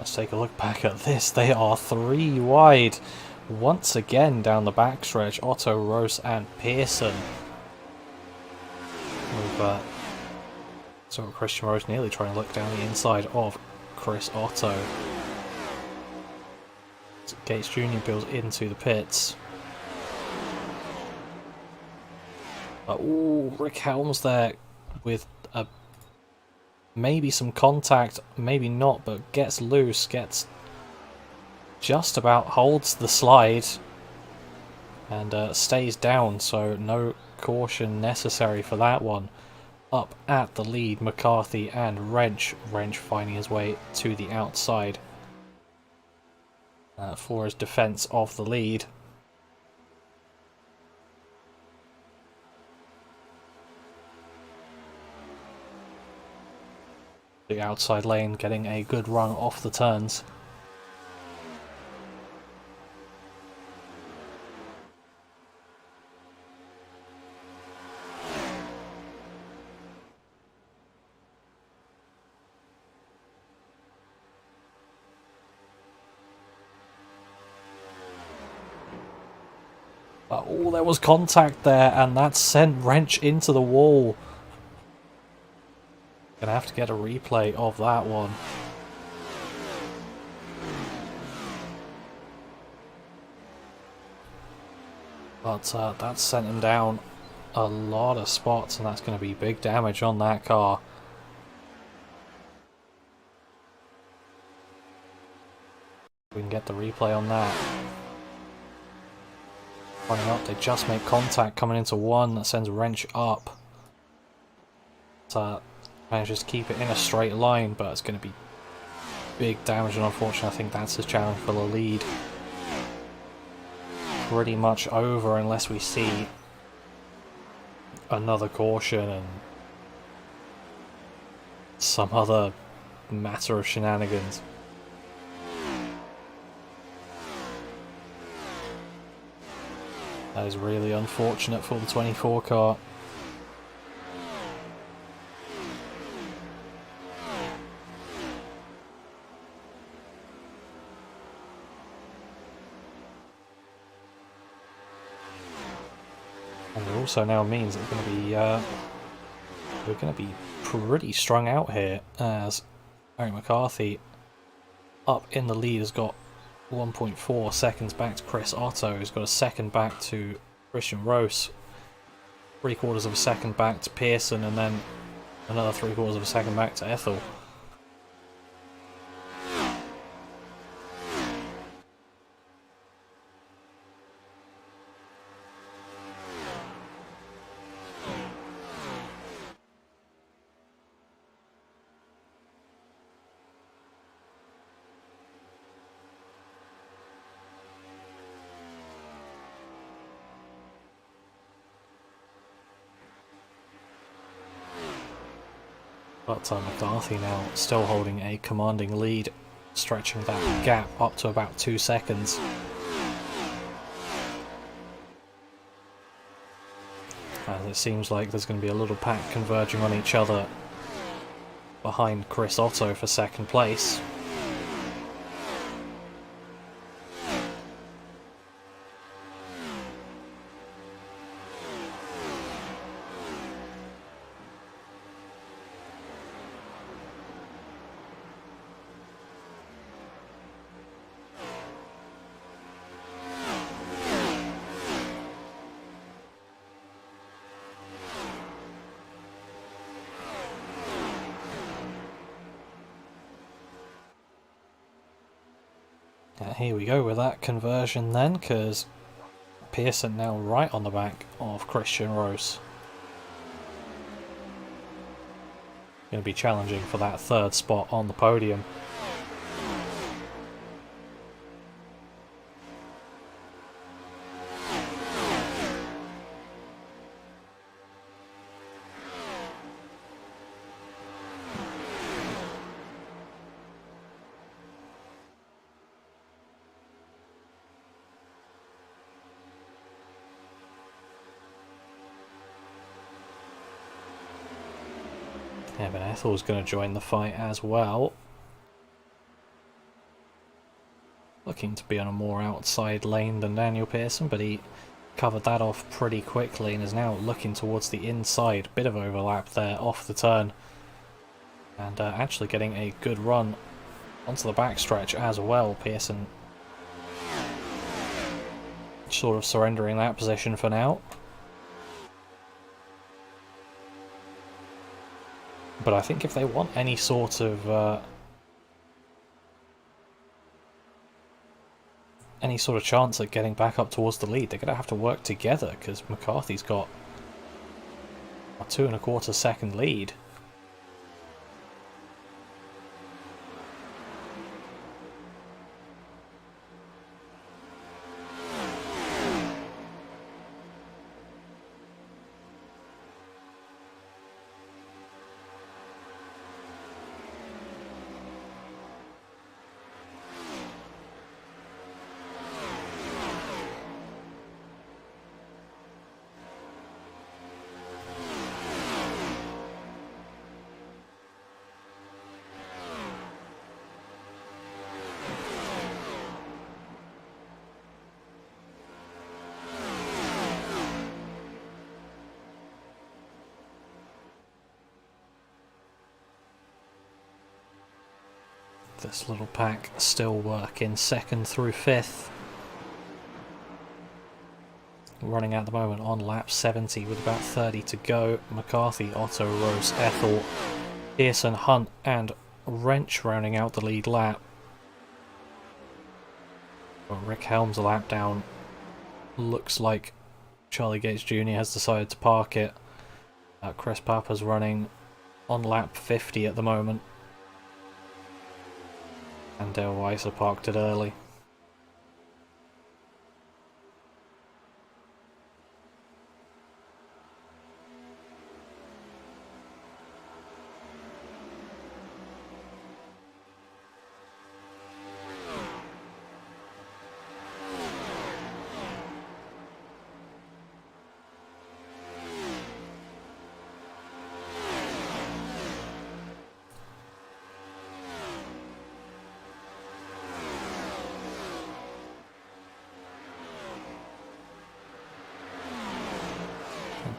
Let's take a look back at this. They are 3 wide once again down the backstretch. Otto, Rose and Pearson. With, so Christian Rose nearly trying to look down the inside of Chris Otto. Gates Jr. builds into the pits. Ooh, Rick Helms there with maybe some contact, maybe not, but gets loose, gets just about holds the slide and stays down, so no caution necessary for that one. Up at the lead, McCarthy and Wrench finding his way to the outside for his defense of the lead. The outside lane getting a good run off the turns. Oh, there was contact there, and that sent Wrench into the wall. Gonna have to get a replay of that one. But that sent him down a lot of spots, and that's going to be big damage on that car. We can get the replay on that. Running up, they just make contact coming into one. That sends Wrench up. Manages to keep it in a straight line, but it's going to be big damage, and unfortunately I think that's his challenge for the lead. Pretty much over unless we see another caution and some other matter of shenanigans. That is really unfortunate for the 24 car. And it also now means that we're going to be pretty strung out here, as Eric McCarthy up in the lead has got 1.4 seconds back to Chris Otto, who's got a second back to Christian Rose, 3/4 of a second back to Pearson, and then another 3/4 of a second back to Ethel. But McCarthy now still holding a commanding lead, stretching that gap up to about 2 seconds. As it seems like there's going to be a little pack converging on each other behind Chris Otto for second place. Here we go with that conversion then, because Pearson now right on the back of Christian Rose. Going to be challenging for that third spot on the podium. Yeah, but Ethel's going to join the fight as well. looking to be on a more outside lane than Daniel Pearson, but he covered that off pretty quickly and is now looking towards the inside. Bit of overlap there off the turn, and actually getting a good run onto the backstretch as well. Pearson sort of surrendering that position for now. But I think if they want any sort of chance at getting back up towards the lead, they're going to have to work together, because McCarthy's got a 2 1/4 second lead. This little pack still working 2nd through 5th. Running at the moment on lap 70 with about 30 to go. McCarthy, Otto, Rose, Ethel, Pearson, Hunt and Wrench rounding out the lead lap. Well, Rick Helms a lap down. Looks like Charlie Gates Jr. has decided to park it. Chris Papa's running on lap 50 at the moment. And Dale Weiser parked it early.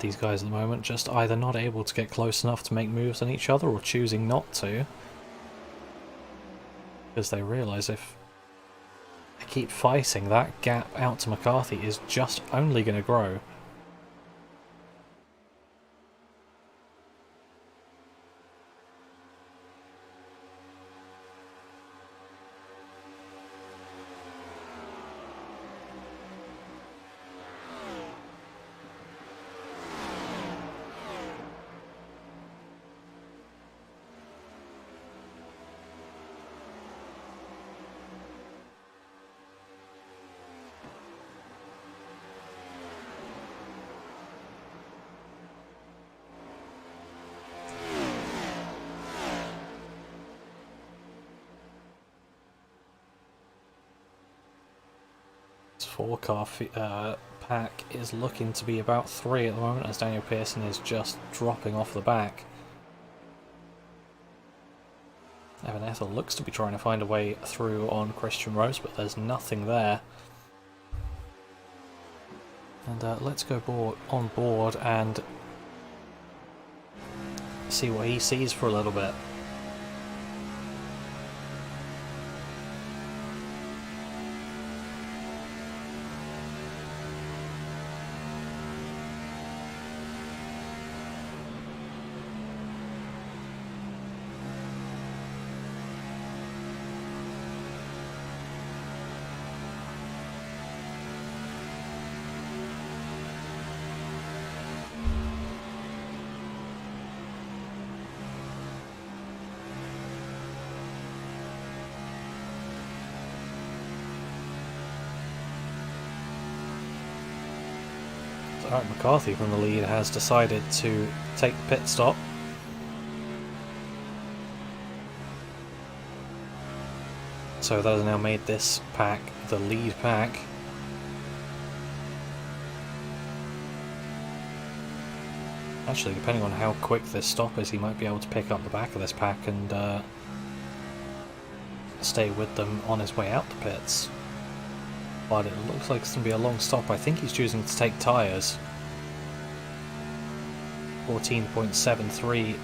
These guys at the moment just either not able to get close enough to make moves on each other or choosing not to, because they realise if they keep fighting, that gap out to McCarthy is just only going to grow. Four-car pack is looking to be about 3 at the moment, as Daniel Pearson is just dropping off the back. Evan Ethel looks to be trying to find a way through on Christian Rose, but there's nothing there. And let's go on board and see what he sees for a little bit. Alright, McCarthy from the lead has decided to take the pit stop. So that has now made this pack the lead pack. Actually, depending on how quick this stop is, he might be able to pick up the back of this pack and stay with them on his way out the pits. But it looks like it's going to be a long stop. I think he's choosing to take tyres. 14.73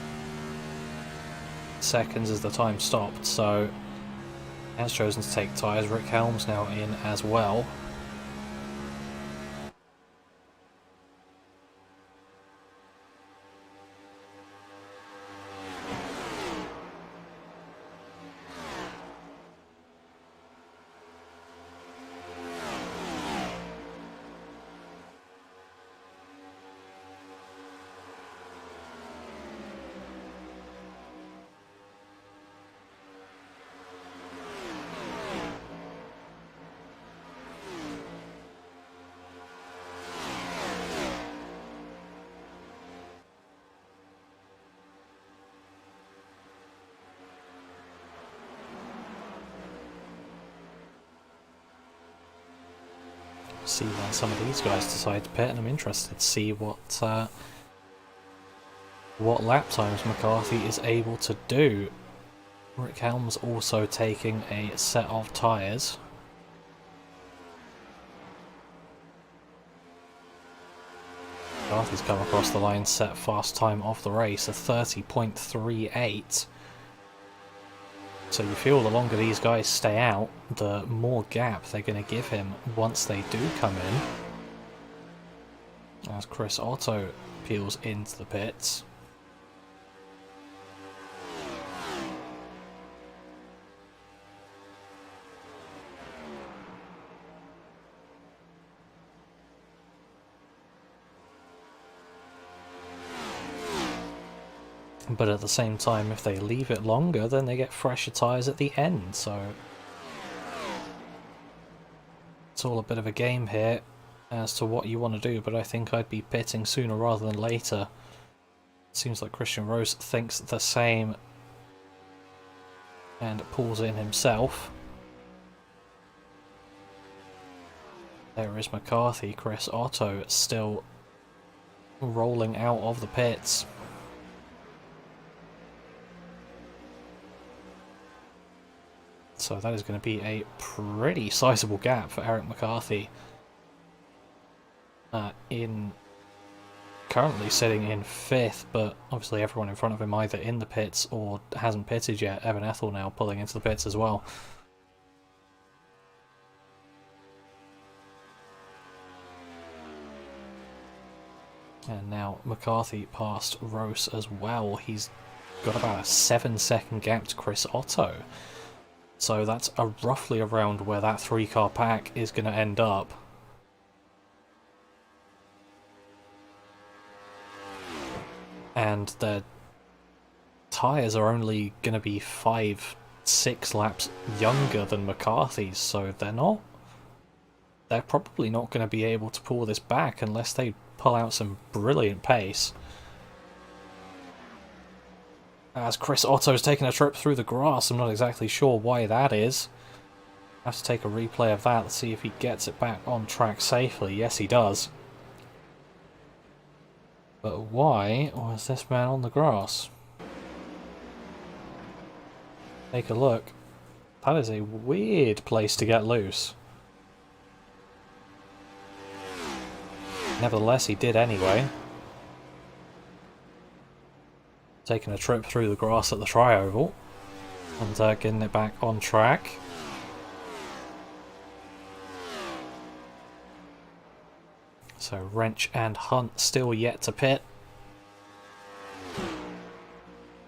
seconds as the time stopped, so he has chosen to take tyres. Rick Helms now in as well. See when some of these guys decide to pit, and I'm interested to see what lap times McCarthy is able to do. Rick Helms also taking a set of tyres. McCarthy's come across the line, set fast time of the race, a 30.38. So you feel the longer these guys stay out, the more gap they're going to give him once they do come in. As Chris Otto peels into the pits. But at the same time, if they leave it longer, then they get fresher tyres at the end, so it's all a bit of a game here as to what you want to do, but I think I'd be pitting sooner rather than later. Seems like Christian Rose thinks the same and pulls in himself. There is McCarthy. Chris Otto still rolling out of the pits. So that is going to be a pretty sizable gap for Eric McCarthy. Currently sitting in 5th, but obviously everyone in front of him either in the pits or hasn't pitted yet. Evan Ethel now pulling into the pits as well. And now McCarthy past Rose as well. He's got about a 7-second gap to Chris Otto. So that's roughly around where that 3-car pack is going to end up. And their tyres are only going to be 5-6 laps younger than McCarthy's, so they're probably not going to be able to pull this back unless they pull out some brilliant pace. As Chris Otto's taking a trip through the grass, I'm not exactly sure why that is. Have to take a replay of that to see if he gets it back on track safely. Yes, he does. But why was this man on the grass? Take a look. That is a weird place to get loose. Nevertheless, he did anyway. Taking a trip through the grass at the tri-oval and getting it back on track. So Wrench and Hunt still yet to pit.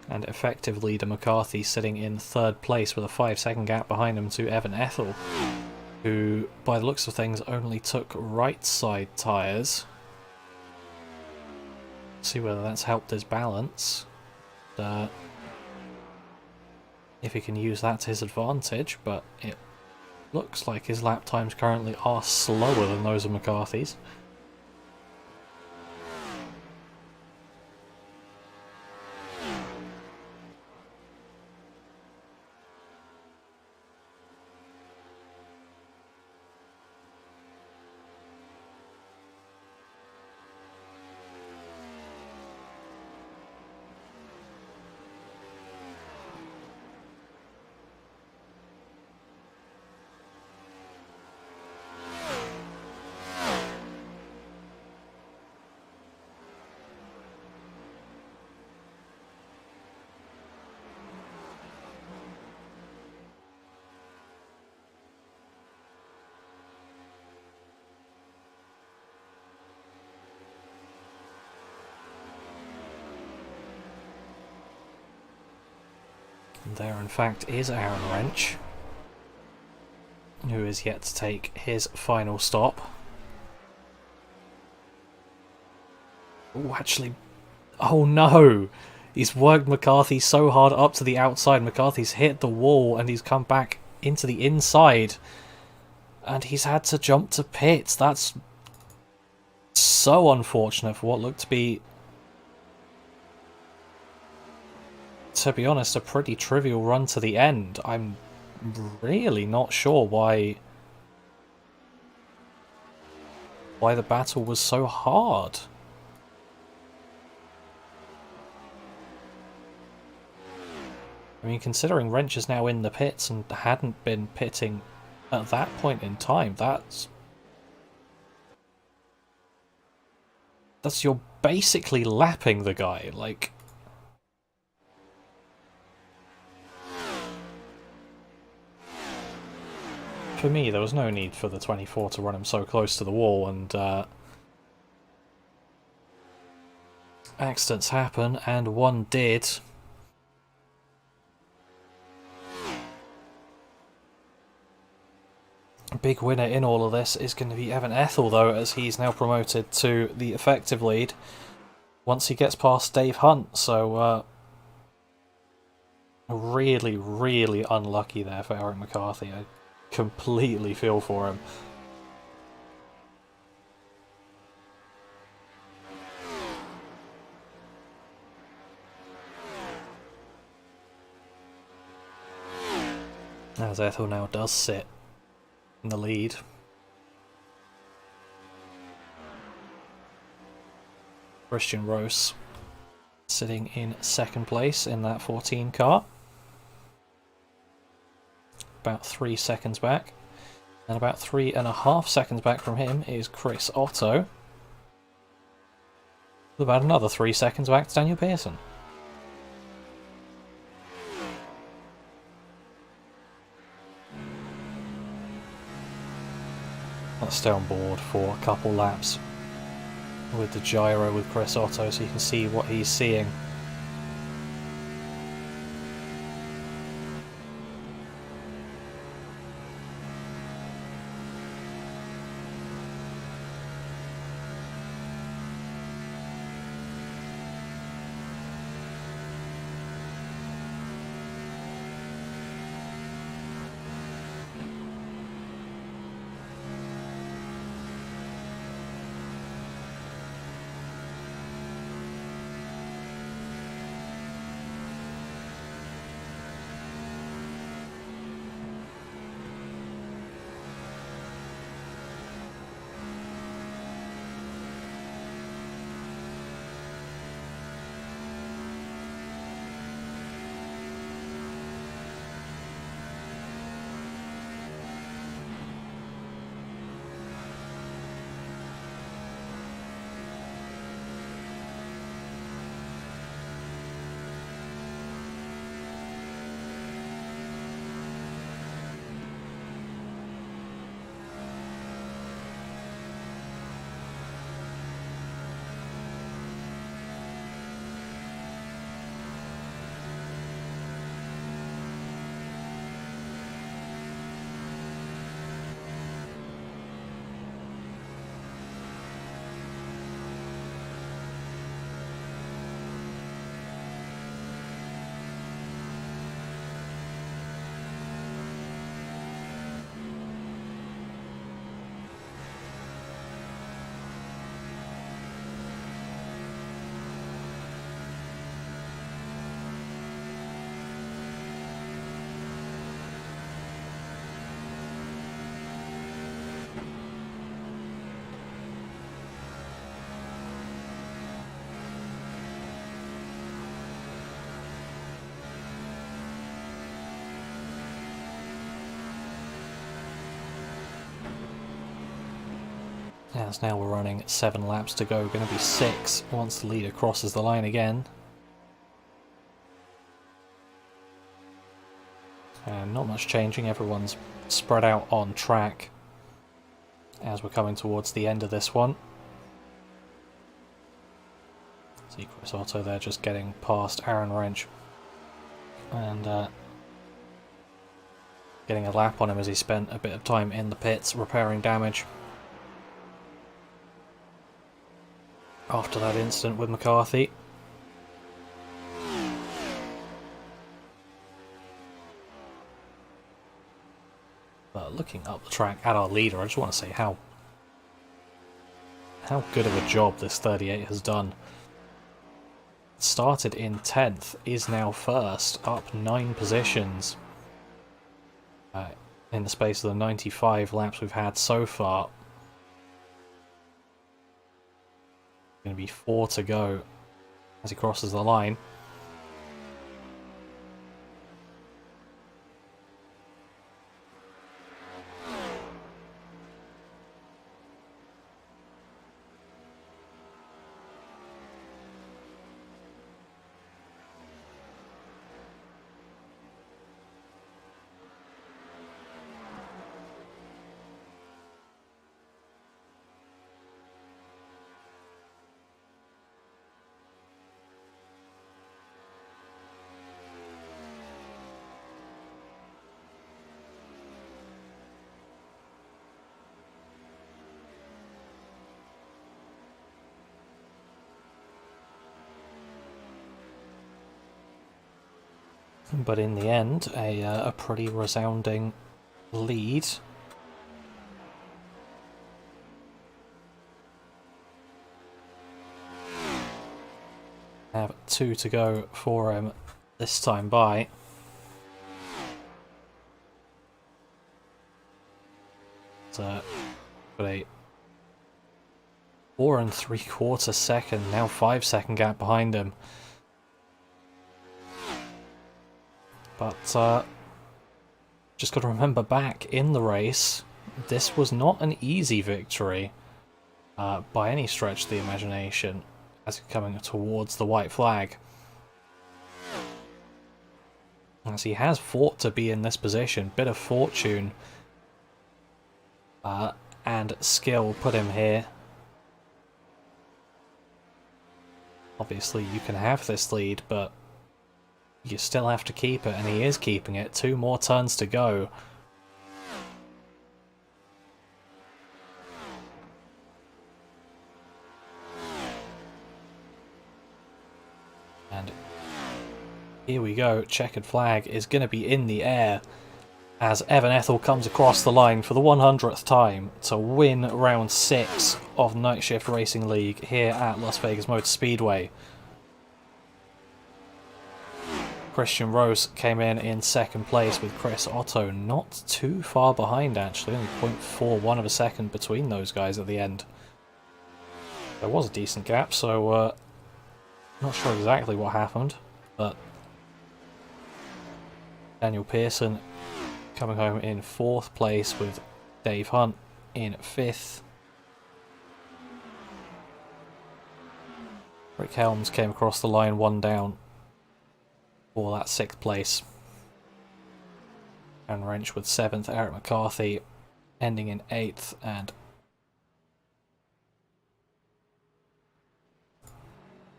And effective leader McCarthy sitting in 3rd place with a 5-second gap behind him to Evan Ethel, who by the looks of things only took right side tyres. See whether that's helped his balance. If he can use that to his advantage, but it looks like his lap times currently are slower than those of McCarthy's. And there, in fact, is Aaron Wrench, who is yet to take his final stop. Oh, actually... Oh no! He's worked McCarthy so hard up to the outside. McCarthy's hit the wall and he's come back into the inside. And he's had to jump to pits. That's so unfortunate for what looked to be honest, a pretty trivial run to the end. I'm really not sure why the battle was so hard. I mean, considering Wrench is now in the pits and hadn't been pitting at that point in time, that's you're basically lapping the guy, like... For me, there was no need for the 24 to run him so close to the wall, and accidents happen, and one did. A big winner in all of this is going to be Evan Ethel, though, as he's now promoted to the effective lead once he gets past Dave Hunt, so really, really unlucky there for Eric McCarthy. I completely feel for him. As Ethel now does sit in the lead. Christian Rose sitting in second place in that 14 car. About 3 seconds back. And about 3.5 seconds back from him is Chris Otto. With about another 3 seconds back to Daniel Pearson. Let's stay on board for a couple laps with the gyro with Chris Otto so you can see what he's seeing. As now we're running 7 laps to go, going to be 6 once the leader crosses the line again. And not much changing, everyone's spread out on track as we're coming towards the end of this one. See Chris Otto there just getting past Aaron Wrench and getting a lap on him as he spent a bit of time in the pits repairing damage after that incident with McCarthy. But looking up the track at our leader, I just want to say how good of a job this 38 has done. Started in 10th, is now first, up 9 positions in the space of the 95 laps we've had so far. Going to be 4 to go as he crosses the line. But in the end, a pretty resounding lead. Have 2 to go for him this time by. Got a 4 3/4 second, now 5-second gap behind him. But just got to remember, back in the race, this was not an easy victory by any stretch of the imagination as coming towards the white flag. As he has fought to be in this position, bit of fortune and skill put him here. Obviously you can have this lead, but you still have to keep it, and he is keeping it. 2 more turns to go. And here we go. Checkered flag is going to be in the air as Evan Ethel comes across the line for the 100th time to win round 6 of Night Shift Racing League here at Las Vegas Motor Speedway. Christian Rose came in second place with Chris Otto, not too far behind actually, only 0.41 of a second between those guys at the end. There was a decent gap, so not sure exactly what happened, but Daniel Pearson coming home in 4th place with Dave Hunt in 5th. Rick Helms came across the line 1 down for that 6th place. Aaron Wrench with 7th, Eric McCarthy ending in 8th, and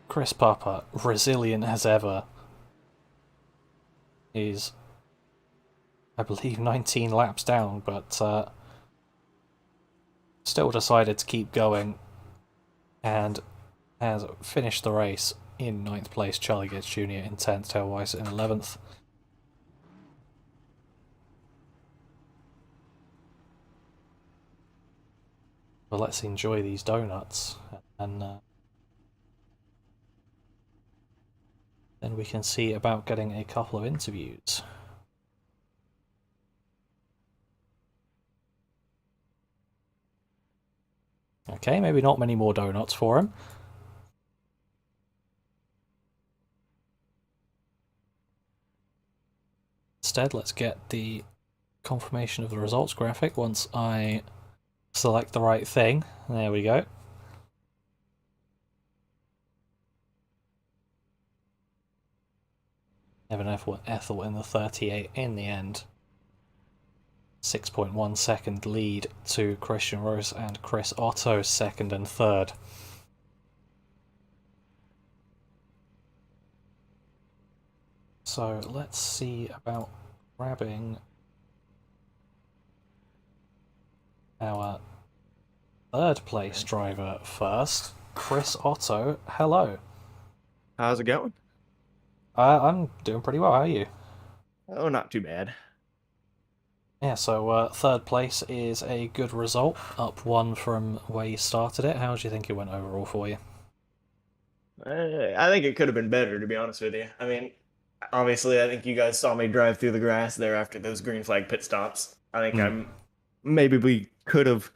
Chris Pupper, resilient as ever, is, I believe, 19 laps down, but still decided to keep going and has finished the race in 9th place. Charlie Gates Jr. in 10th, Tail Weiss in 11th. Well, let's enjoy these donuts, and then we can see about getting a couple of interviews. Okay, maybe not many more donuts for him. Instead, let's get the confirmation of the results graphic once I select the right thing. There we go. Evan Ethel in the 38 in the end. 6.1 second lead to Christian Rose and Chris Otto, 2nd and 3rd. So let's see about grabbing our third place driver first, Chris Otto. Hello. How's it going? I'm doing pretty well. How are you? Oh, not too bad. Yeah, so third place is a good result, up one from where you started it. How do you think it went overall for you? I think it could have been better, to be honest with you. I mean, obviously, I think you guys saw me drive through the grass there after those green flag pit stops. I think maybe we could have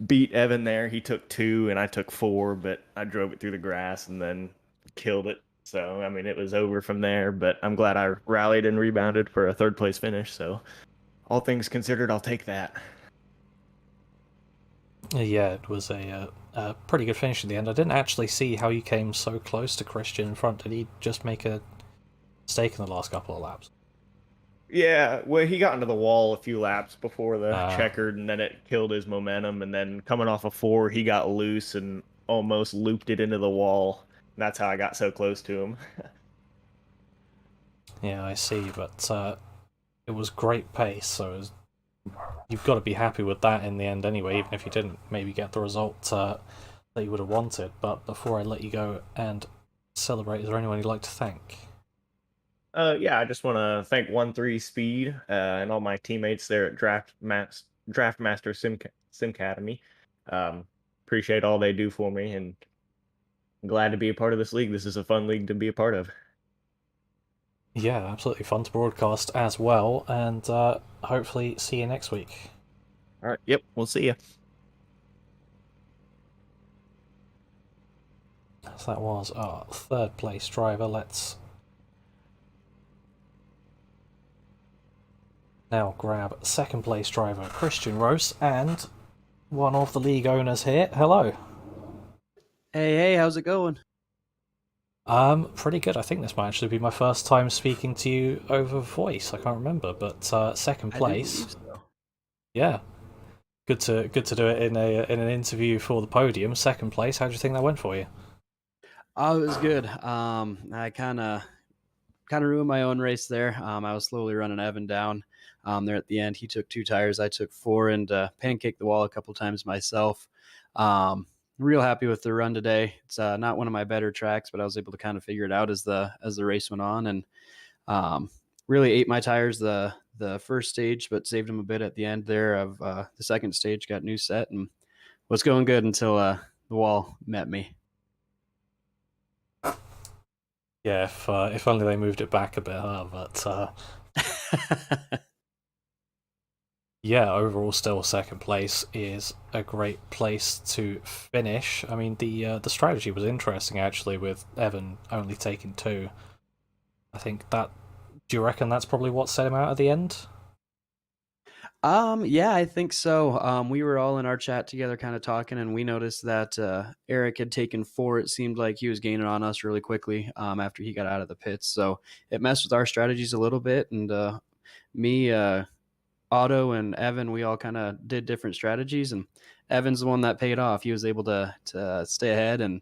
beat Evan there. He took 2 and I took 4, but I drove it through the grass and then killed it. So, I mean, it was over from there, but I'm glad I rallied and rebounded for a third place finish. So, all things considered, I'll take that. Yeah, it was a pretty good finish in the end. I didn't actually see how you came so close to Christian in front. Did he just make a mistake in the last couple of laps? Yeah, well, he got into the wall a few laps before the Ah. checkered, and then it killed his momentum. And then coming off of 4, he got loose and almost looped it into the wall. That's how I got so close to him. Yeah, I see, but it was great pace, so you've got to be happy with that in the end anyway, even if you didn't maybe get the result that you would have wanted. But before I let you go and celebrate, is there anyone you'd like to thank? Yeah, I just want to thank 1-3 Speed and all my teammates there at Draftmaster Simcademy. Appreciate all they do for me, and I'm glad to be a part of this league. This is a fun league to be a part of. Yeah, absolutely fun to broadcast as well, and hopefully see you next week. All right, yep, we'll see you. So that was our third place driver. Let's now grab second place driver Christian Rose and one of the league owners here. Hello. Hey, how's it going? Pretty good. I think this might actually be my first time speaking to you over voice. I can't remember, but second place. I do believe so. Yeah, good to do it in an interview for the podium. Second place. How do you think that went for you? Oh, it was good. I kind of ruined my own race there. I was slowly running Evan down. There at the end, he took 2 tires. I took 4 and pancaked the wall a couple times myself. Real happy with the run today. It's not one of my better tracks, but I was able to kind of figure it out as the race went on, and really ate my tires the first stage, but saved them a bit at the end there of the second stage. Got new set and was going good until the wall met me. Yeah, if only they moved it back a bit, but yeah, overall still second place is a great place to finish. I mean, the strategy was interesting actually, with Evan only taking 2. I think that. Do you reckon that's probably what set him out at the end? Yeah, I think so. We were all in our chat together kind of talking, and we noticed that Eric had taken 4. It seemed like he was gaining on us really quickly after he got out of the pits. So it messed with our strategies a little bit, and me, Otto, and Evan, we all kind of did different strategies, and Evan's the one that paid off. He was able to stay ahead and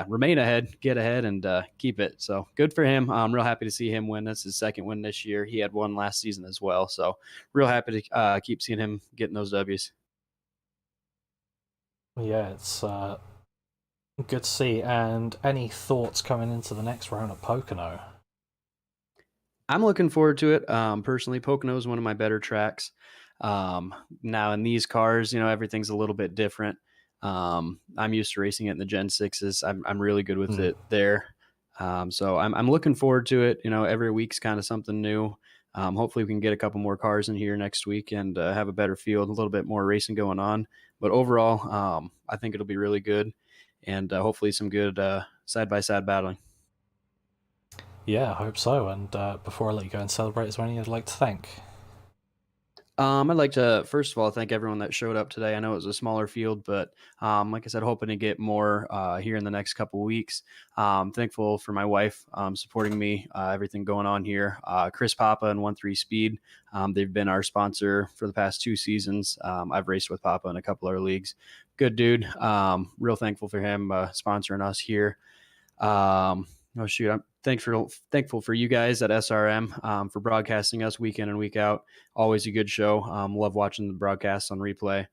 remain ahead, get ahead, and keep it. So good for him. I'm real happy to see him win. That's his second win this year. He had one last season as well. So real happy to keep seeing him getting those W's. Yeah, it's good to see. And any thoughts coming into the next round at Pocono? I'm looking forward to it. Personally, Pocono is one of my better tracks. Now in these cars, everything's a little bit different. I'm used to racing it in the Gen 6s. I'm really good with it there. So I'm looking forward to it. Every week's kind of something new. Hopefully we can get a couple more cars in here next week and have a better field, a little bit more racing going on. But overall, I think it'll be really good, and hopefully some good side-by-side battling. Yeah, I hope so. And before I let you go and celebrate, is there anyone you'd like to thank? I'd like to, first of all, thank everyone that showed up today. I know it was a smaller field, but like I said, hoping to get more here in the next couple of weeks. Thankful for my wife supporting me, everything going on here. Chris Papa and 1-3 Speed, they've been our sponsor for the past 2 seasons. I've raced with Papa in a couple of our leagues. Good dude. Real thankful for him sponsoring us here. Oh shoot! I'm thankful for you guys at SRM for broadcasting us week in and week out. Always a good show. Love watching the broadcasts on replay,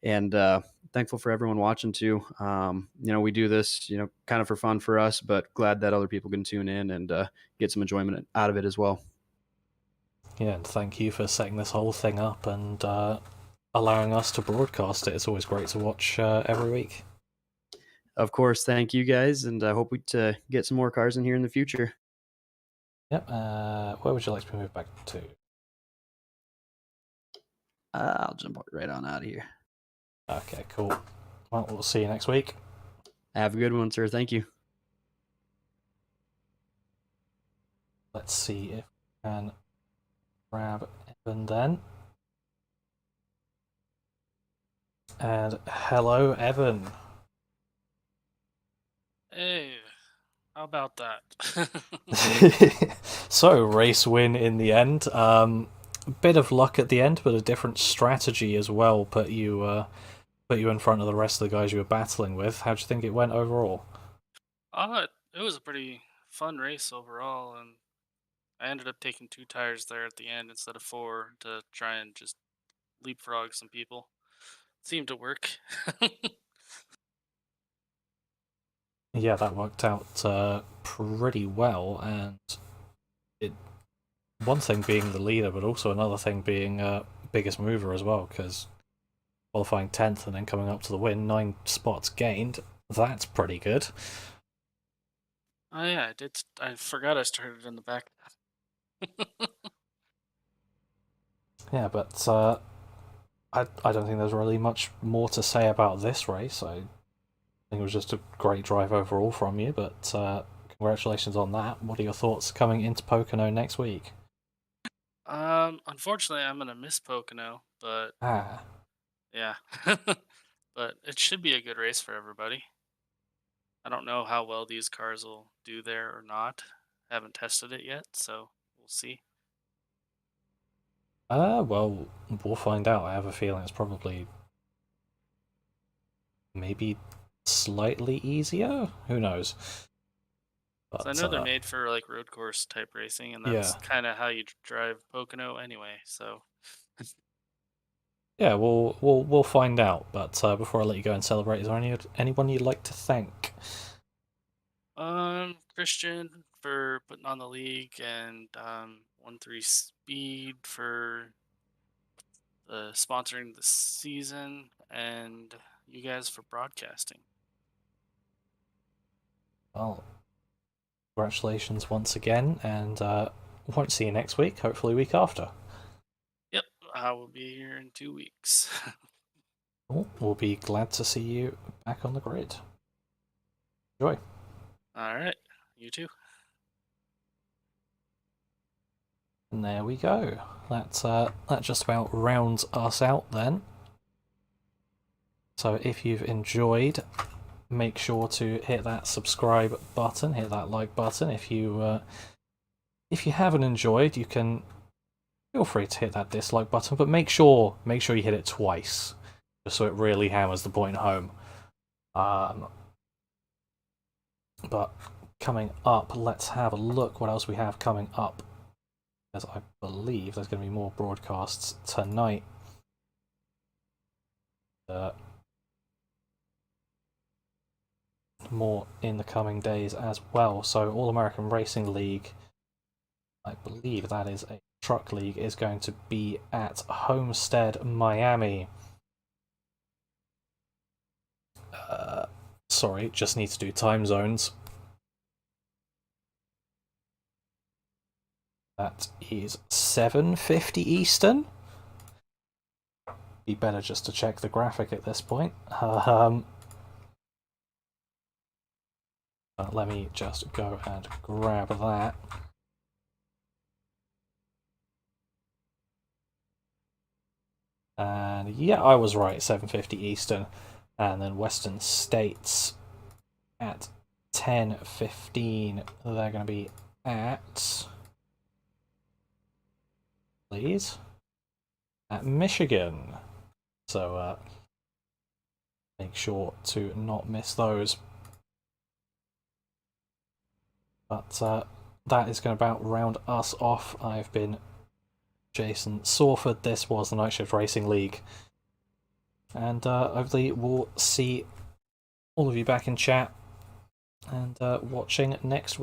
and thankful for everyone watching too. We do this, kind of for fun for us, but glad that other people can tune in and get some enjoyment out of it as well. Yeah, and thank you for setting this whole thing up and allowing us to broadcast it. It's always great to watch every week. Of course, thank you guys, and I hope we get some more cars in here in the future. Yep. Where would you like to move back to? I'll jump right on out of here. Okay, cool. Well, we'll see you next week. Have a good one, sir. Thank you. Let's see if we can grab Evan then. And hello, Evan. Hey, how about that? So, race win in the end. Bit of luck at the end, but a different strategy as well put you in front of the rest of the guys you were battling with. How do you think it went overall? It was a pretty fun race overall, and I ended up taking 2 tires there at the end instead of 4 to try and just leapfrog some people. Seemed to work. Yeah, that worked out pretty well, and one thing being the leader, but also another thing being biggest mover as well, because qualifying 10th and then coming up to the win, 9 spots gained, that's pretty good. Oh yeah, I did. I forgot I started in the back. Yeah, but I don't think there's really much more to say about this race. I think it was just a great drive overall from you, but congratulations on that. What are your thoughts coming into Pocono next week? Unfortunately, I'm gonna miss Pocono, but Ah, yeah, but it should be a good race for everybody. I don't know how well these cars will do there or not. Haven't tested it yet, so we'll see. well, we'll find out. I have a feeling it's probably maybe slightly easier. Who knows? But, So I know they're made for like road course type racing, and that's Yeah. kind of how you drive Pocono anyway. So Yeah, we'll find out. But before I let you go and celebrate, is there anyone you'd like to thank? Christian for putting on the league, and 1-3 Speed for sponsoring the season, and you guys for broadcasting. Well, congratulations once again, and won't see you next week. Hopefully, week after. Yep, I will be here in 2 weeks. Cool. We'll be glad to see you back on the grid. Enjoy. All right, you too. And there we go. That just about rounds us out then. So if you've enjoyed, make sure to hit that subscribe button, hit that like button. If you haven't enjoyed, you can feel free to hit that dislike button, but make sure you hit it twice, just so it really hammers the point home. But coming up, let's have a look what else we have coming up, as I believe there's going to be more broadcasts tonight. More in the coming days as well. So All American Racing League, I believe that is a truck league, is going to be at Homestead, Miami. Sorry, just need to do time zones. That is 7:50 Eastern. Be better just to check the graphic at this point. Let me just go and grab that. And yeah, I was right, 7:50 Eastern. And then Western States at 10:15. They're going to be at... Please? At Michigan. So make sure to not miss those. But that is going to about round us off. I've been Jason Sawford. This was the Night Shift Racing League. And hopefully we'll see all of you back in chat and watching next week.